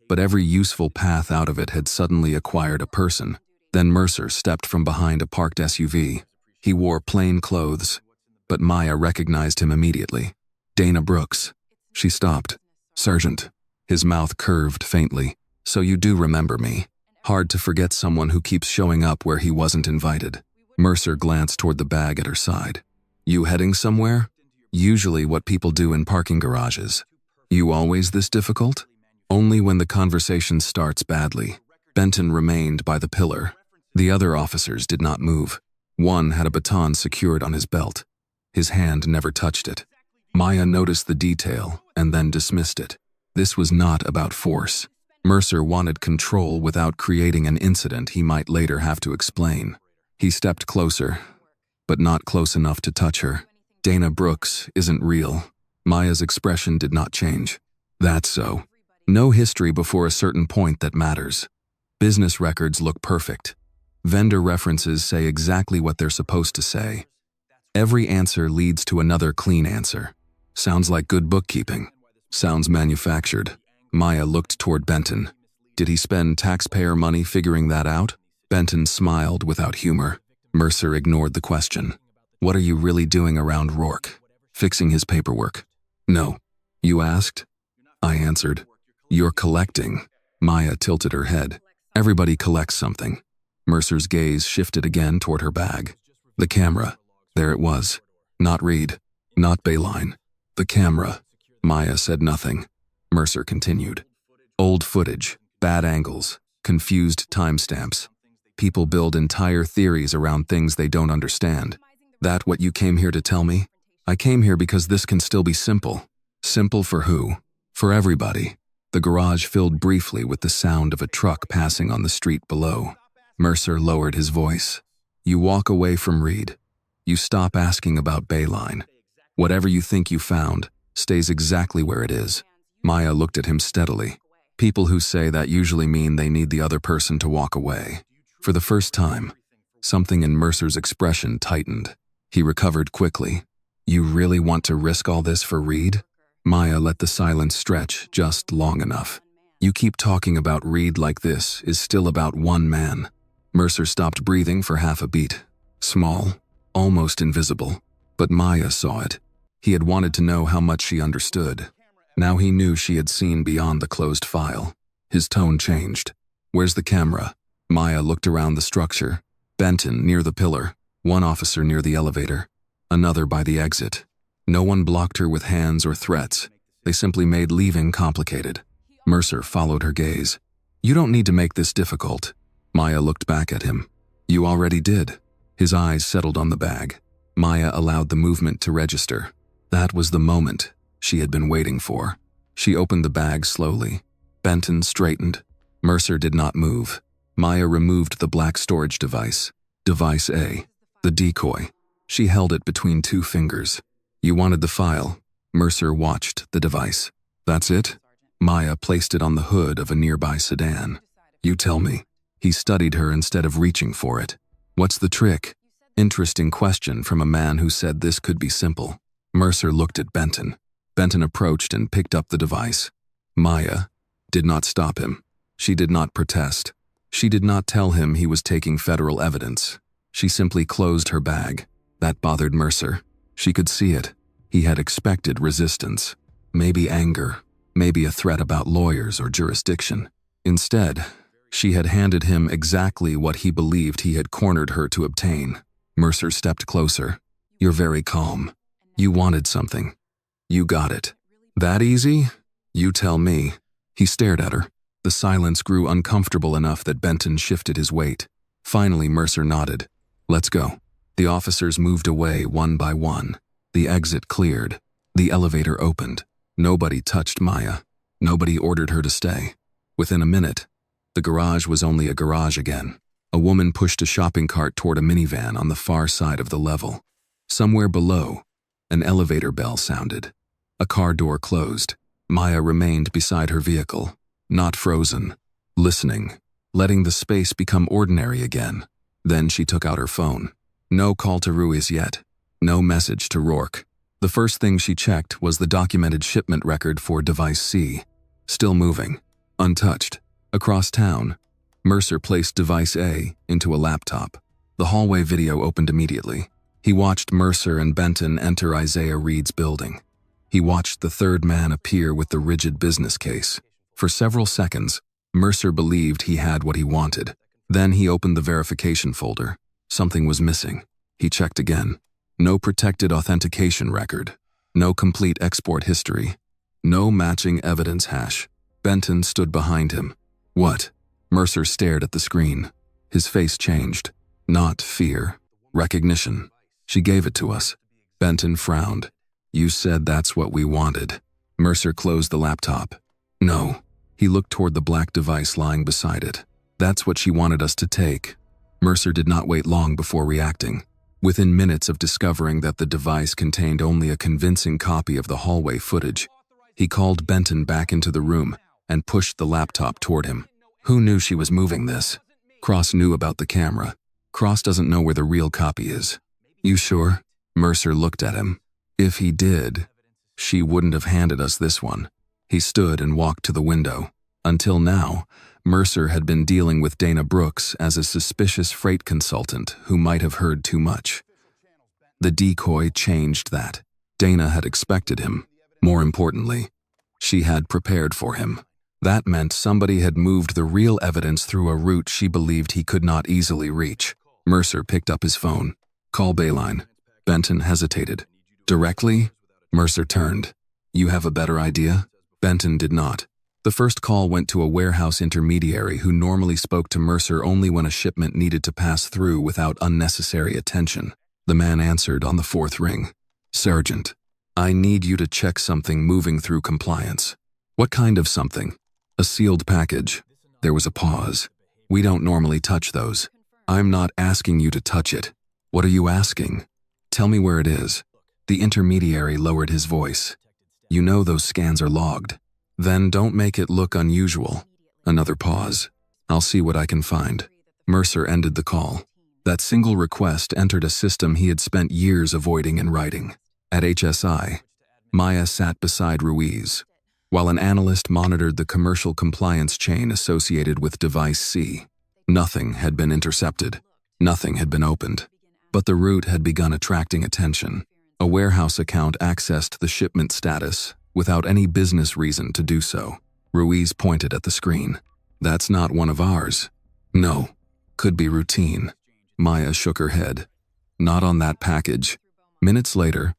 but every useful path out of it had suddenly acquired a person. Then Mercer stepped from behind a parked SUV. He wore plain clothes, but Maya recognized him immediately. Dana Brooks. She stopped. Sergeant. His mouth curved faintly. So you do remember me. Hard to forget someone who keeps showing up where he wasn't invited. Mercer glanced toward the bag at her side. You heading somewhere? Usually what people do in parking garages. You always this difficult? Only when the conversation starts badly. Benton remained by the pillar. The other officers did not move. One had a baton secured on his belt. His hand never touched it. Maya noticed the detail and then dismissed it. This was not about force. Mercer wanted control without creating an incident he might later have to explain. He stepped closer, but not close enough to touch her. Dana Brooks isn't real. Maya's expression did not change. That's so. No history before a certain point that matters. Business records look perfect. Vendor references say exactly what they're supposed to say. Every answer leads to another clean answer. Sounds like good bookkeeping. Sounds manufactured. Maya looked toward Benton. Did he spend taxpayer money figuring that out? Benton smiled without humor. Mercer ignored the question. What are you really doing around Rourke? Fixing his paperwork. No. You asked? I answered. You're collecting. Maya tilted her head. Everybody collects something. Mercer's gaze shifted again toward her bag. The camera. There it was. Not Reed. Not Bayline. The camera. Maya said nothing. Mercer continued. Old footage, bad angles, confused timestamps. People build entire theories around things they don't understand. That what you came here to tell me? I came here because this can still be simple. Simple for who? For everybody. The garage filled briefly with the sound of a truck passing on the street below. Mercer lowered his voice. You walk away from Reed. You stop asking about Bayline. Whatever you think you found stays exactly where it is. Maya looked at him steadily. People who say that usually mean they need the other person to walk away. For the first time, something in Mercer's expression tightened. He recovered quickly. You really want to risk all this for Reed? Maya let the silence stretch just long enough. You keep talking about Reed like this is still about one man. Mercer stopped breathing for half a beat. Small, almost invisible. But Maya saw it. He had wanted to know how much she understood. Now he knew she had seen beyond the closed file. His tone changed. Where's the camera? Maya looked around the structure. Benton near the pillar, one officer near the elevator, another by the exit. No one blocked her with hands or threats. They simply made leaving complicated. Mercer followed her gaze. You don't need to make this difficult. Maya looked back at him. You already did. His eyes settled on the bag. Maya allowed the movement to register. That was the moment she had been waiting for. She opened the bag slowly. Benton straightened. Mercer did not move. Maya removed the black storage device. Device A. The decoy. She held it between two fingers. You wanted the file. Mercer watched the device. That's it? Maya placed it on the hood of a nearby sedan. You tell me. He studied her instead of reaching for it. What's the trick? Interesting question from a man who said this could be simple. Mercer looked at Benton. Benton approached and picked up the device. Maya did not stop him. She did not protest. She did not tell him he was taking federal evidence. She simply closed her bag. That bothered Mercer. She could see it. He had expected resistance. Maybe anger. Maybe a threat about lawyers or jurisdiction. Instead, she had handed him exactly what he believed he had cornered her to obtain. Mercer stepped closer. You're very calm. You wanted something. You got it. That easy? You tell me. He stared at her. The silence grew uncomfortable enough that Benton shifted his weight. Finally, Mercer nodded. Let's go. The officers moved away one by one. The exit cleared. The elevator opened. Nobody touched Maya. Nobody ordered her to stay. Within a minute, the garage was only a garage again. A woman pushed a shopping cart toward a minivan on the far side of the level. Somewhere below, an elevator bell sounded. A car door closed. Maya remained beside her vehicle, not frozen, listening, letting the space become ordinary again. Then she took out her phone. No call to Ruiz yet. No message to Rourke. The first thing she checked was the documented shipment record for Device C. Still moving, untouched. Across town, Mercer placed Device A into a laptop. The hallway video opened immediately. He watched Mercer and Benton enter Isaiah Reed's building. He watched the third man appear with the rigid business case. For several seconds, Mercer believed he had what he wanted. Then he opened the verification folder. Something was missing. He checked again. No protected authentication record. No complete export history. No matching evidence hash. Benton stood behind him. What? Mercer stared at the screen. His face changed. Not fear. Recognition. She gave it to us. Benton frowned. You said that's what we wanted. Mercer closed the laptop. No. He looked toward the black device lying beside it. That's what she wanted us to take. Mercer did not wait long before reacting. Within minutes of discovering that the device contained only a convincing copy of the hallway footage, he called Benton back into the room and pushed the laptop toward him. Who knew she was moving this? Cross knew about the camera. Cross doesn't know where the real copy is. You sure? Mercer looked at him. If he did, she wouldn't have handed us this one. He stood and walked to the window. Until now, Mercer had been dealing with Dana Brooks as a suspicious freight consultant who might have heard too much. The decoy changed that. Dana had expected him. More importantly, she had prepared for him. That meant somebody had moved the real evidence through a route she believed he could not easily reach. Mercer picked up his phone. Call Bayline. Benton hesitated. Directly? Mercer turned. You have a better idea? Benton did not. The first call went to a warehouse intermediary who normally spoke to Mercer only when a shipment needed to pass through without unnecessary attention. The man answered on the fourth ring. Sergeant, I need you to check something moving through compliance. What kind of something? A sealed package. There was a pause. We don't normally touch those. I'm not asking you to touch it. What are you asking? Tell me where it is. The intermediary lowered his voice. You know those scans are logged. Then don't make it look unusual. Another pause. I'll see what I can find. Mercer ended the call. That single request entered a system he had spent years avoiding in writing. At HSI, Maya sat beside Ruiz. while an analyst monitored the commercial compliance chain associated with device C. Nothing had been intercepted. Nothing had been opened. But the route had begun attracting attention. A warehouse account accessed the shipment status without any business reason to do so. Ruiz pointed at the screen. "That's not one of ours." "No. Could be routine." Maya shook her head. "Not on that package." Minutes later,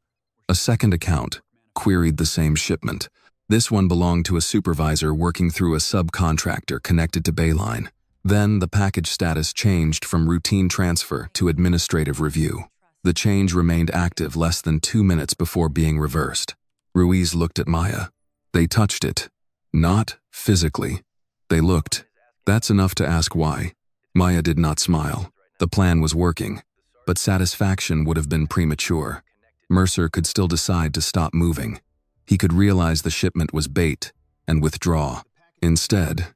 a second account queried the same shipment. This one belonged to a supervisor working through a subcontractor connected to Bayline. Then the package status changed from routine transfer to administrative review. The change remained active less than 2 minutes before being reversed. Ruiz looked at Maya. "They touched it. Not physically. They looked. That's enough to ask why." Maya did not smile. The plan was working, but satisfaction would have been premature. Mercer could still decide to stop moving. He could realize the shipment was bait and withdraw. Instead,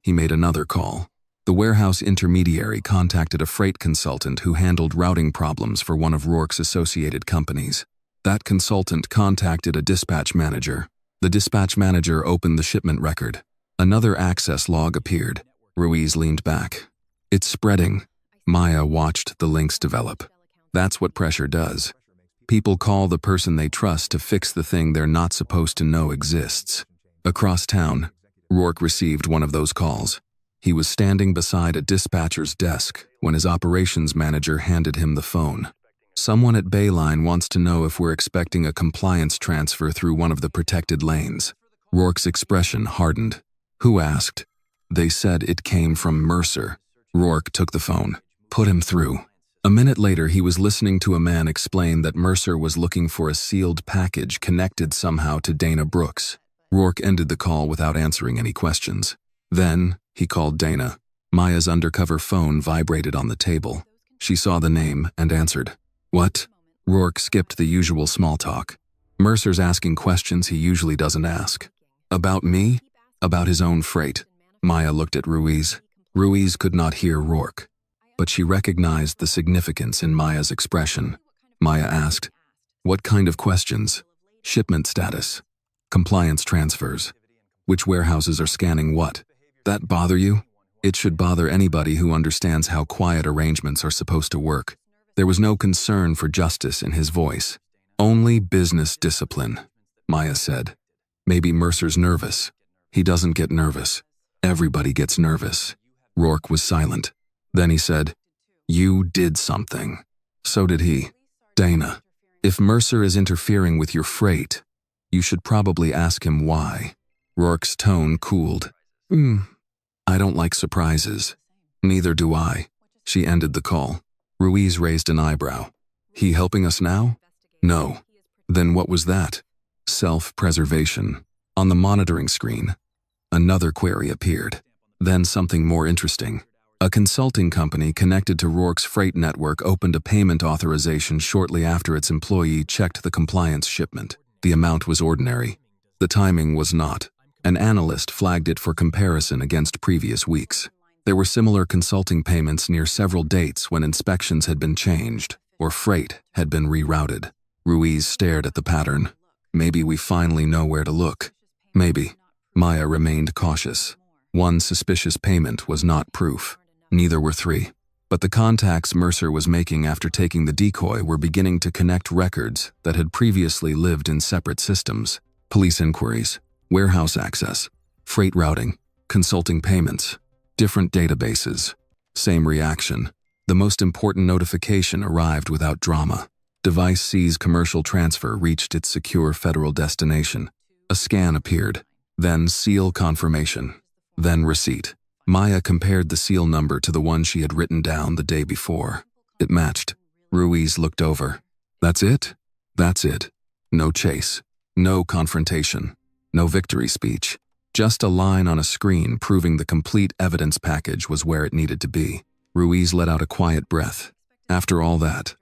he made another call. The warehouse intermediary contacted a freight consultant who handled routing problems for one of Rourke's associated companies. That consultant contacted a dispatch manager. The dispatch manager opened the shipment record. Another access log appeared. Ruiz leaned back. "It's spreading." Maya watched the links develop. That's what pressure does. People call the person they trust to fix the thing they're not supposed to know exists. Across town, Rourke received one of those calls. He was standing beside a dispatcher's desk when his operations manager handed him the phone. "Someone at Bayline wants to know if we're expecting a compliance transfer through one of the protected lanes." Rourke's expression hardened. "Who asked?" "They said it came from Mercer." Rourke took the phone. "Put him through." A minute later, he was listening to a man explain that Mercer was looking for a sealed package connected somehow to Dana Brooks. Rourke ended the call without answering any questions. Then, he called Dana. Maya's undercover phone vibrated on the table. She saw the name and answered. "What?" Rourke skipped the usual small talk. "Mercer's asking questions he usually doesn't ask." "About me?" "About his own freight." Maya looked at Ruiz. Ruiz could not hear Rourke, but she recognized the significance in Maya's expression. Maya asked, "What kind of questions?" "Shipment status. Compliance transfers. Which warehouses are scanning what?" "That bother you?" "It should bother anybody who understands how quiet arrangements are supposed to work." There was no concern for justice in his voice. "Only business discipline," Maya said. "Maybe Mercer's nervous." "He doesn't get nervous. Everybody gets nervous." Rourke was silent. Then he said, "You did something." "So did he." "Dana, if Mercer is interfering with your freight, you should probably ask him why." Rourke's tone cooled. "I don't like surprises." "Neither do I." She ended the call. Ruiz raised an eyebrow. "He helping us now?" "No." "Then what was that?" "Self-preservation." On the monitoring screen, another query appeared. Then something more interesting. A consulting company connected to Rourke's freight network opened a payment authorization shortly after its employee checked the compliance shipment. The amount was ordinary. The timing was not. An analyst flagged it for comparison against previous weeks. There were similar consulting payments near several dates when inspections had been changed or freight had been rerouted. Ruiz stared at the pattern. "Maybe we finally know where to look." "Maybe." Maya remained cautious. One suspicious payment was not proof. Neither were three. But the contacts Mercer was making after taking the decoy were beginning to connect records that had previously lived in separate systems. Police inquiries, warehouse access, freight routing, consulting payments, different databases. Same reaction. The most important notification arrived without drama. Device C's commercial transfer reached its secure federal destination. A scan appeared, then seal confirmation, then receipt. Maya compared the seal number to the one she had written down the day before. It matched. Ruiz looked over. "That's it?" "That's it. No chase. No confrontation. No victory speech. Just a line on a screen proving the complete evidence package was where it needed to be." Ruiz let out a quiet breath. "After all that,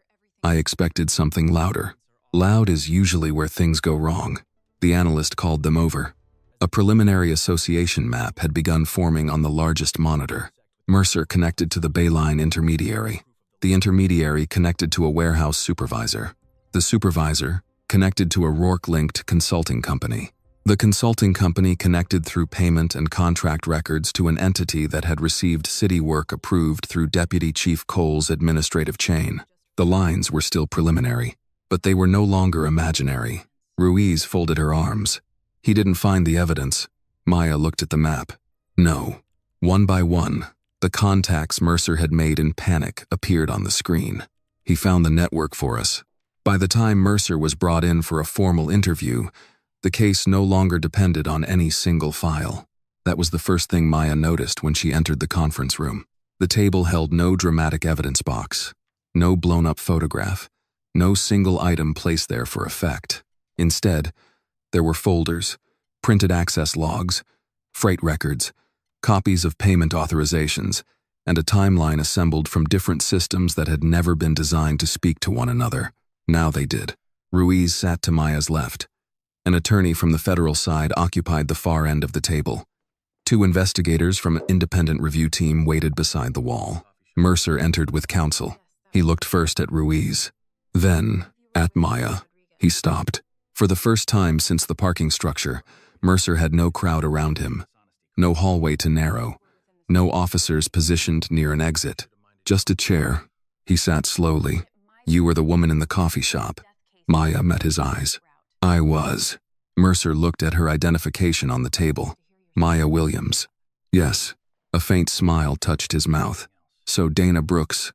I expected something louder." Loud is usually where things go wrong. The analyst called them over. A preliminary association map had begun forming on the largest monitor. Mercer connected to the Bayline intermediary. The intermediary connected to a warehouse supervisor. The supervisor connected to a Rourke-linked consulting company. The consulting company connected through payment and contract records to an entity that had received city work approved through Deputy Chief Cole's administrative chain. The lines were still preliminary, but they were no longer imaginary. Ruiz folded her arms. He didn't find the evidence. Maya looked at the map. No. One by one, the contacts Mercer had made in panic appeared on the screen. He found the network for us. By the time Mercer was brought in for a formal interview, the case no longer depended on any single file. That was the first thing Maya noticed when she entered the conference room. The table held no dramatic evidence box, no blown-up photograph, no single item placed there for effect. Instead, there were folders, printed access logs, freight records, copies of payment authorizations, and a timeline assembled from different systems that had never been designed to speak to one another. Now they did. Ruiz sat to Maya's left. An attorney from the federal side occupied the far end of the table. Two investigators from an independent review team waited beside the wall. Mercer entered with counsel. He looked first at Ruiz, then at Maya. He stopped. For the first time since the parking structure, Mercer had no crowd around him. No hallway to narrow. No officers positioned near an exit. Just a chair. He sat slowly. You were the woman in the coffee shop. Maya met his eyes. I was. Mercer looked at her identification on the table. Maya Williams. Yes. A faint smile touched his mouth. So Dana Brooks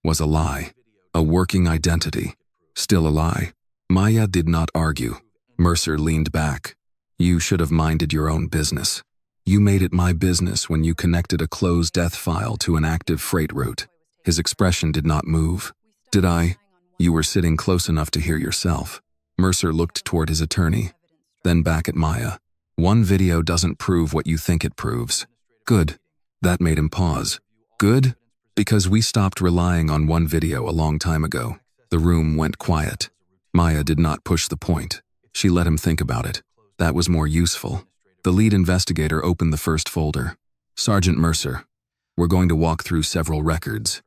was a lie. A working identity. Still a lie. Maya did not argue. Mercer leaned back. You should have minded your own business. You made it my business when you connected a closed death file to an active freight route. His expression did not move. Did I? You were sitting close enough to hear yourself. Mercer looked toward his attorney, then back at Maya. One video doesn't prove what you think it proves. Good. That made him pause. Good? Because we stopped relying on one video a long time ago. The room went quiet. Maya did not push the point. She let him think about it. That was more useful. The lead investigator opened the first folder. Sergeant Mercer, we're going to walk through several records.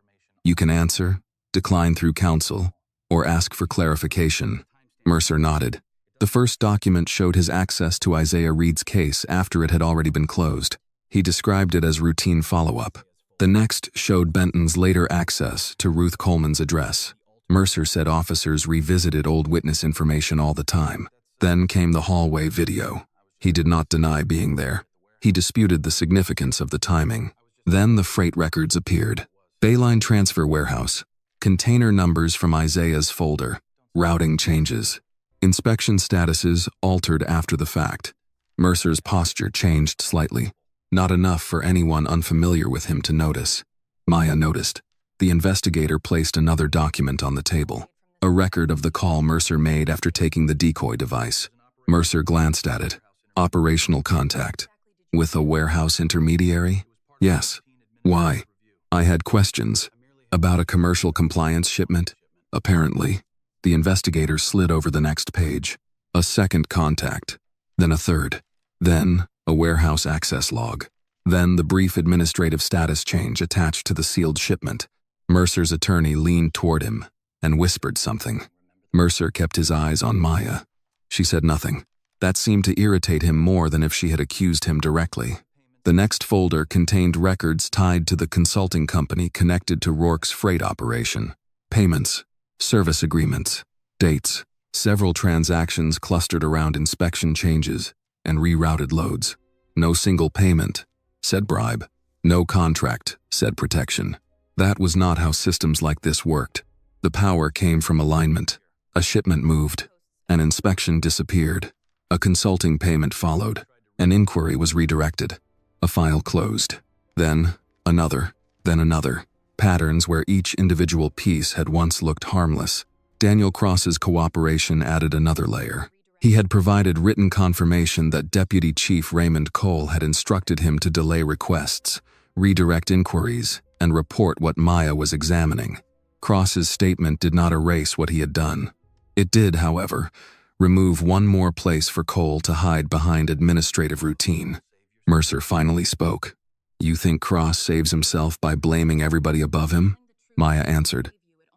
You can answer, decline through counsel, or ask for clarification. Mercer nodded. The first document showed his access to Isaiah Reed's case after it had already been closed. He described it as routine follow-up. The next showed Benton's later access to Ruth Coleman's address. Mercer said officers revisited old witness information all the time. Then came the hallway video. He did not deny being there. He disputed the significance of the timing. Then the freight records appeared. Bayline Transfer Warehouse. Container numbers from Isaiah's folder. Routing changes. Inspection statuses altered after the fact. Mercer's posture changed slightly. Not enough for anyone unfamiliar with him to notice. Maya noticed. The investigator placed another document on the table. A record of the call Mercer made after taking the decoy device. Mercer glanced at it. Operational contact. With a warehouse intermediary? Yes. Why? I had questions. About a commercial compliance shipment? Apparently. The investigator slid over the next page. A second contact. Then a third. Then a warehouse access log. Then the brief administrative status change attached to the sealed shipment. Mercer's attorney leaned toward him and whispered something. Mercer kept his eyes on Maya. She said nothing. That seemed to irritate him more than if she had accused him directly. The next folder contained records tied to the consulting company connected to Rourke's freight operation. Payments, service agreements, dates. Several transactions clustered around inspection changes and rerouted loads. No single payment, said bribe. No contract, said protection. That was not how systems like this worked. The power came from alignment. A shipment moved. An inspection disappeared. A consulting payment followed. An inquiry was redirected. A file closed. Then another. Then another. Patterns where each individual piece had once looked harmless. Daniel Cross's cooperation added another layer. He had provided written confirmation that Deputy Chief Raymond Cole had instructed him to delay requests, redirect inquiries, and report what Maya was examining. Cross's statement did not erase what he had done. It did, however, remove one more place for Cole to hide behind administrative routine. Mercer finally spoke. You think Cross saves himself by blaming everybody above him? Maya answered.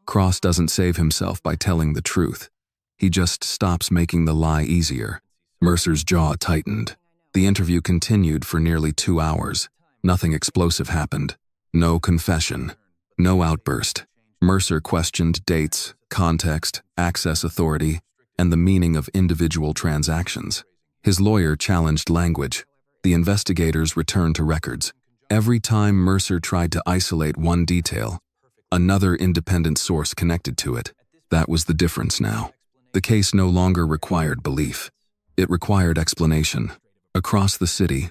Cross doesn't save himself by telling the truth. He just stops making the lie easier. Mercer's jaw tightened. The interview continued for nearly 2 hours. Nothing explosive happened. No confession. No outburst. Mercer questioned dates, context, access authority, and the meaning of individual transactions. His lawyer challenged language. The investigators returned to records. Every time Mercer tried to isolate one detail, another independent source connected to it. That was the difference now. The case no longer required belief. It required explanation. Across the city,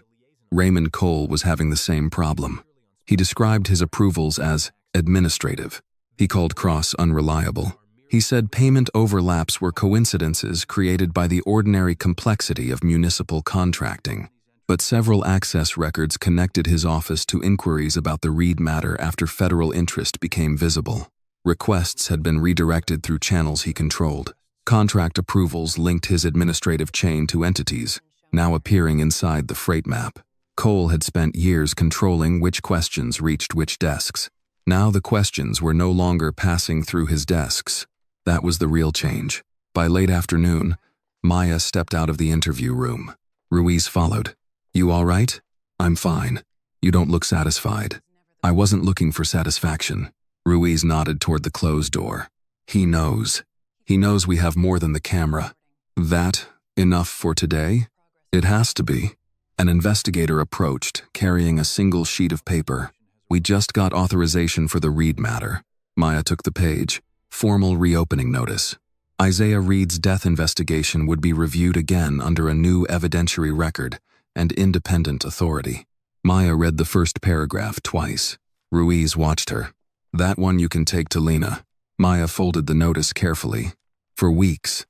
Raymond Cole was having the same problem. He described his approvals as administrative. He called Cross unreliable. He said payment overlaps were coincidences created by the ordinary complexity of municipal contracting. But several access records connected his office to inquiries about the Reed matter after federal interest became visible. Requests had been redirected through channels he controlled. Contract approvals linked his administrative chain to entities, now appearing inside the freight map. Cole had spent years controlling which questions reached which desks. Now the questions were no longer passing through his desks. That was the real change. By late afternoon, Maya stepped out of the interview room. Ruiz followed. "You all right?" "I'm fine. You don't look satisfied." "I wasn't looking for satisfaction." Ruiz nodded toward the closed door. "He knows. He knows we have more than the camera." "That enough for today?" "It has to be." An investigator approached, carrying a single sheet of paper. "We just got authorization for the Reed matter." Maya took the page. Formal reopening notice. Isaiah Reed's death investigation would be reviewed again under a new evidentiary record and independent authority. Maya read the first paragraph twice. Ruiz watched her. "That one you can take to Lena." Maya folded the notice carefully. For weeks,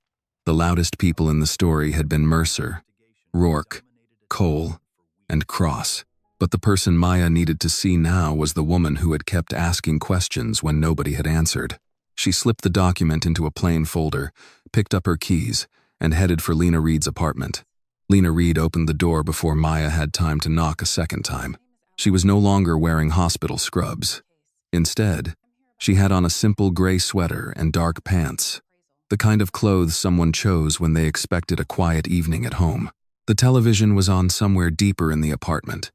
the loudest people in the story had been Mercer, Rourke, Cole, and Cross. But the person Maya needed to see now was the woman who had kept asking questions when nobody had answered. She slipped the document into a plain folder, picked up her keys, and headed for Lena Reed's apartment. Lena Reed opened the door before Maya had time to knock a second time. She was no longer wearing hospital scrubs. Instead, she had on a simple gray sweater and dark pants, the kind of clothes someone chose when they expected a quiet evening at home. The television was on somewhere deeper in the apartment,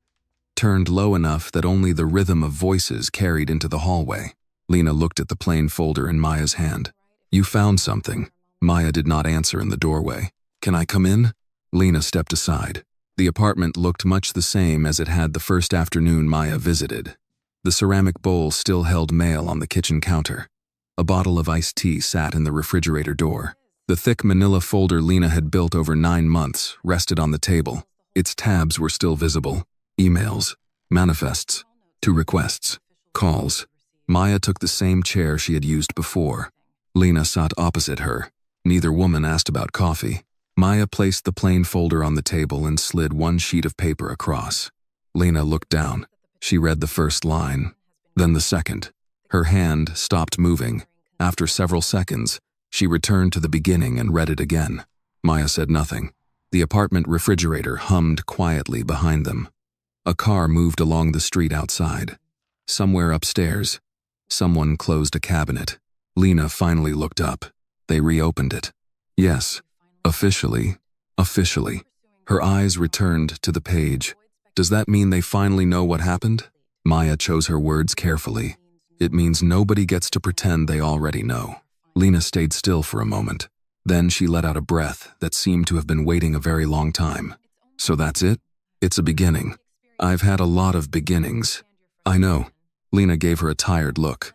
turned low enough that only the rhythm of voices carried into the hallway. Lena looked at the plain folder in Maya's hand. "You found something." Maya did not answer in the doorway. "Can I come in?" Lena stepped aside. The apartment looked much the same as it had the first afternoon Maya visited. The ceramic bowl still held mail on the kitchen counter. A bottle of iced tea sat in the refrigerator door. The thick manila folder Lena had built over 9 months rested on the table. Its tabs were still visible. Emails, manifests, 2 requests, calls. Maya took the same chair she had used before. Lena sat opposite her. Neither woman asked about coffee. Maya placed the plain folder on the table and slid one sheet of paper across. Lena looked down. She read the first line, then the second. Her hand stopped moving. After several seconds, she returned to the beginning and read it again. Maya said nothing. The apartment refrigerator hummed quietly behind them. A car moved along the street outside. Somewhere upstairs, someone closed a cabinet. Lena finally looked up. They reopened it. Yes, officially. Her eyes returned to the page. "Does that mean they finally know what happened?" Maya chose her words carefully. "It means nobody gets to pretend they already know." Lena stayed still for a moment. Then she let out a breath that seemed to have been waiting a very long time. "So that's it? It's a beginning. I've had a lot of beginnings." "I know." Lena gave her a tired look.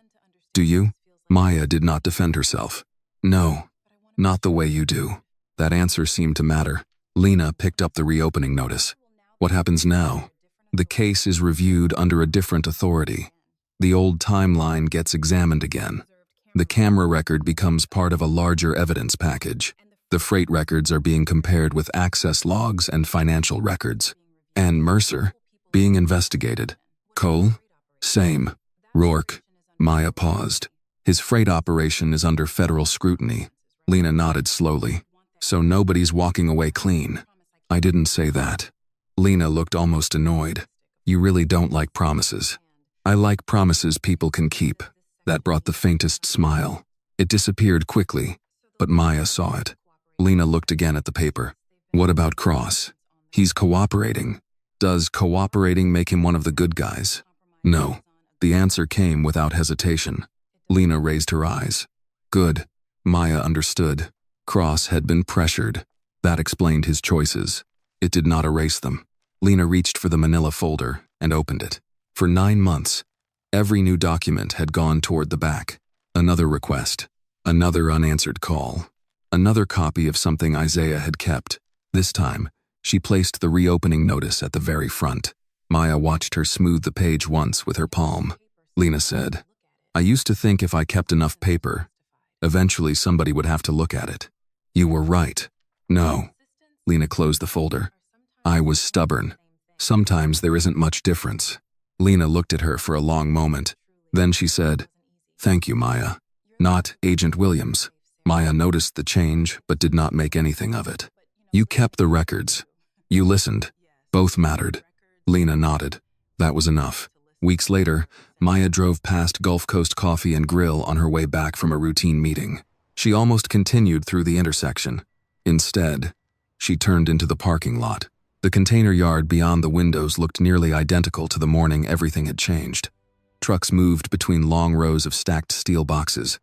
"Do you?" Maya did not defend herself. "No, not the way you do." That answer seemed to matter. Lena picked up the reopening notice. "What happens now?" "The case is reviewed under a different authority. The old timeline gets examined again. The camera record becomes part of a larger evidence package. The freight records are being compared with access logs and financial records. And Mercer, being investigated. Cole? Same. Rourke?" Maya paused. "His freight operation is under federal scrutiny." Lena nodded slowly. "So nobody's walking away clean." "I didn't say that." Lena looked almost annoyed. "You really don't like promises." "I like promises people can keep." That brought the faintest smile. It disappeared quickly, but Maya saw it. Lena looked again at the paper. What about Cross? He's cooperating. Does cooperating make him one of the good guys? No. The answer came without hesitation. Lena raised her eyes. Good. Maya understood. Cross had been pressured. That explained his choices. It did not erase them. Lena reached for the manila folder and opened it. For 9 months, every new document had gone toward the back. Another request. Another unanswered call. Another copy of something Isaiah had kept. This time, she placed the reopening notice at the very front. Maya watched her smooth the page once with her palm. Lena said, "I used to think if I kept enough paper, eventually somebody would have to look at it." You were right. No. Lena closed the folder. I was stubborn. Sometimes there isn't much difference. Lena looked at her for a long moment. Then she said, "Thank you, Maya." Not Agent Williams. Maya noticed the change but did not make anything of it. You kept the records. You listened. Both mattered. Lena nodded. That was enough. Weeks later, Maya drove past Gulf Coast Coffee and Grill on her way back from a routine meeting. She almost continued through the intersection. Instead, she turned into the parking lot. The container yard beyond the windows looked nearly identical to the morning everything had changed. Trucks moved between long rows of stacked steel boxes.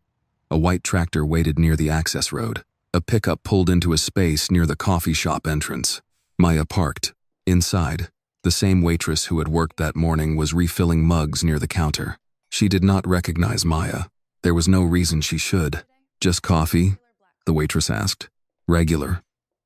A white tractor waited near the access road. A pickup pulled into a space near the coffee shop entrance. Maya parked. Inside, the same waitress who had worked that morning was refilling mugs near the counter. She did not recognize Maya. There was no reason she should. Just coffee? The waitress asked. Regular.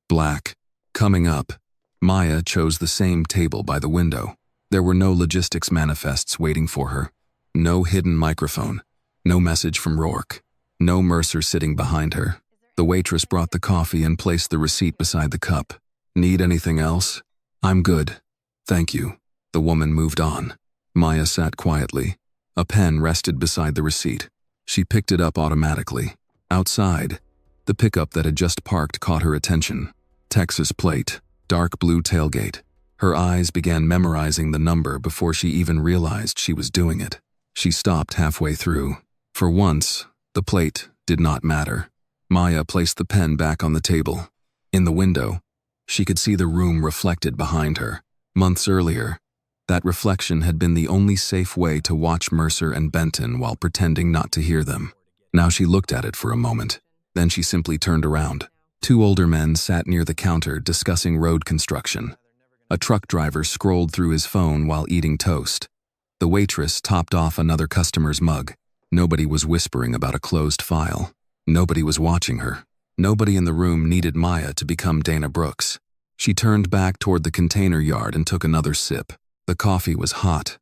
Black. Coming up, Maya chose the same table by the window. There were no logistics manifests waiting for her. No hidden microphone. No message from Rourke. No Mercer sitting behind her. The waitress brought the coffee and placed the receipt beside the cup. Need anything else? I'm good. Thank you. The woman moved on. Maya sat quietly. A pen rested beside the receipt. She picked it up automatically. Outside, the pickup that had just parked caught her attention. Texas plate, dark blue tailgate. Her eyes began memorizing the number before she even realized she was doing it. She stopped halfway through. For once, the plate did not matter. Maya placed the pen back on the table. In the window, she could see the room reflected behind her. Months earlier, that reflection had been the only safe way to watch Mercer and Benton while pretending not to hear them. Now she looked at it for a moment. Then she simply turned around. 2 older men sat near the counter discussing road construction. A truck driver scrolled through his phone while eating toast. The waitress topped off another customer's mug. Nobody was whispering about a closed file. Nobody was watching her. Nobody in the room needed Maya to become Dana Brooks. She turned back toward the container yard and took another sip. The coffee was hot,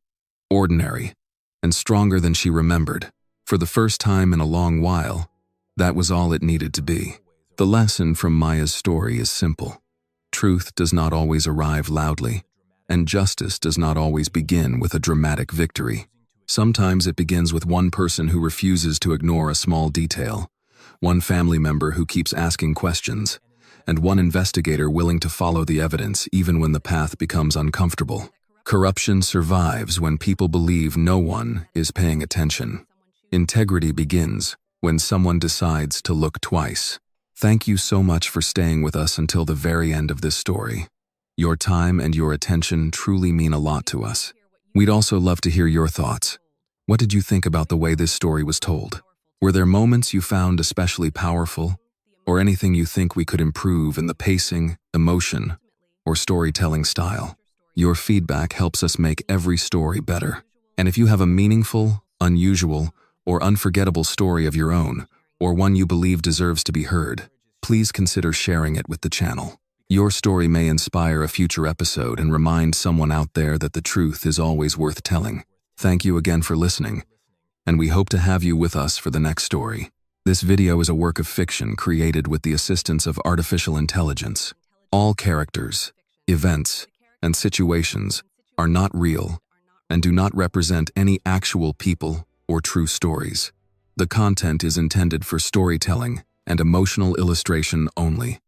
ordinary, and stronger than she remembered. For the first time in a long while, that was all it needed to be. The lesson from Maya's story is simple. Truth does not always arrive loudly, and justice does not always begin with a dramatic victory. Sometimes it begins with one person who refuses to ignore a small detail, one family member who keeps asking questions, and one investigator willing to follow the evidence even when the path becomes uncomfortable. Corruption survives when people believe no one is paying attention. Integrity begins when someone decides to look twice. Thank you so much for staying with us until the very end of this story. Your time and your attention truly mean a lot to us. We'd also love to hear your thoughts. What did you think about the way this story was told? Were there moments you found especially powerful, or anything you think we could improve in the pacing, emotion, or storytelling style? Your feedback helps us make every story better. And if you have a meaningful, unusual, or unforgettable story of your own, or one you believe deserves to be heard, please consider sharing it with the channel. Your story may inspire a future episode and remind someone out there that the truth is always worth telling. Thank you again for listening, and we hope to have you with us for the next story. This video is a work of fiction created with the assistance of artificial intelligence. All characters, events, and situations are not real and do not represent any actual people or true stories. The content is intended for storytelling and emotional illustration only.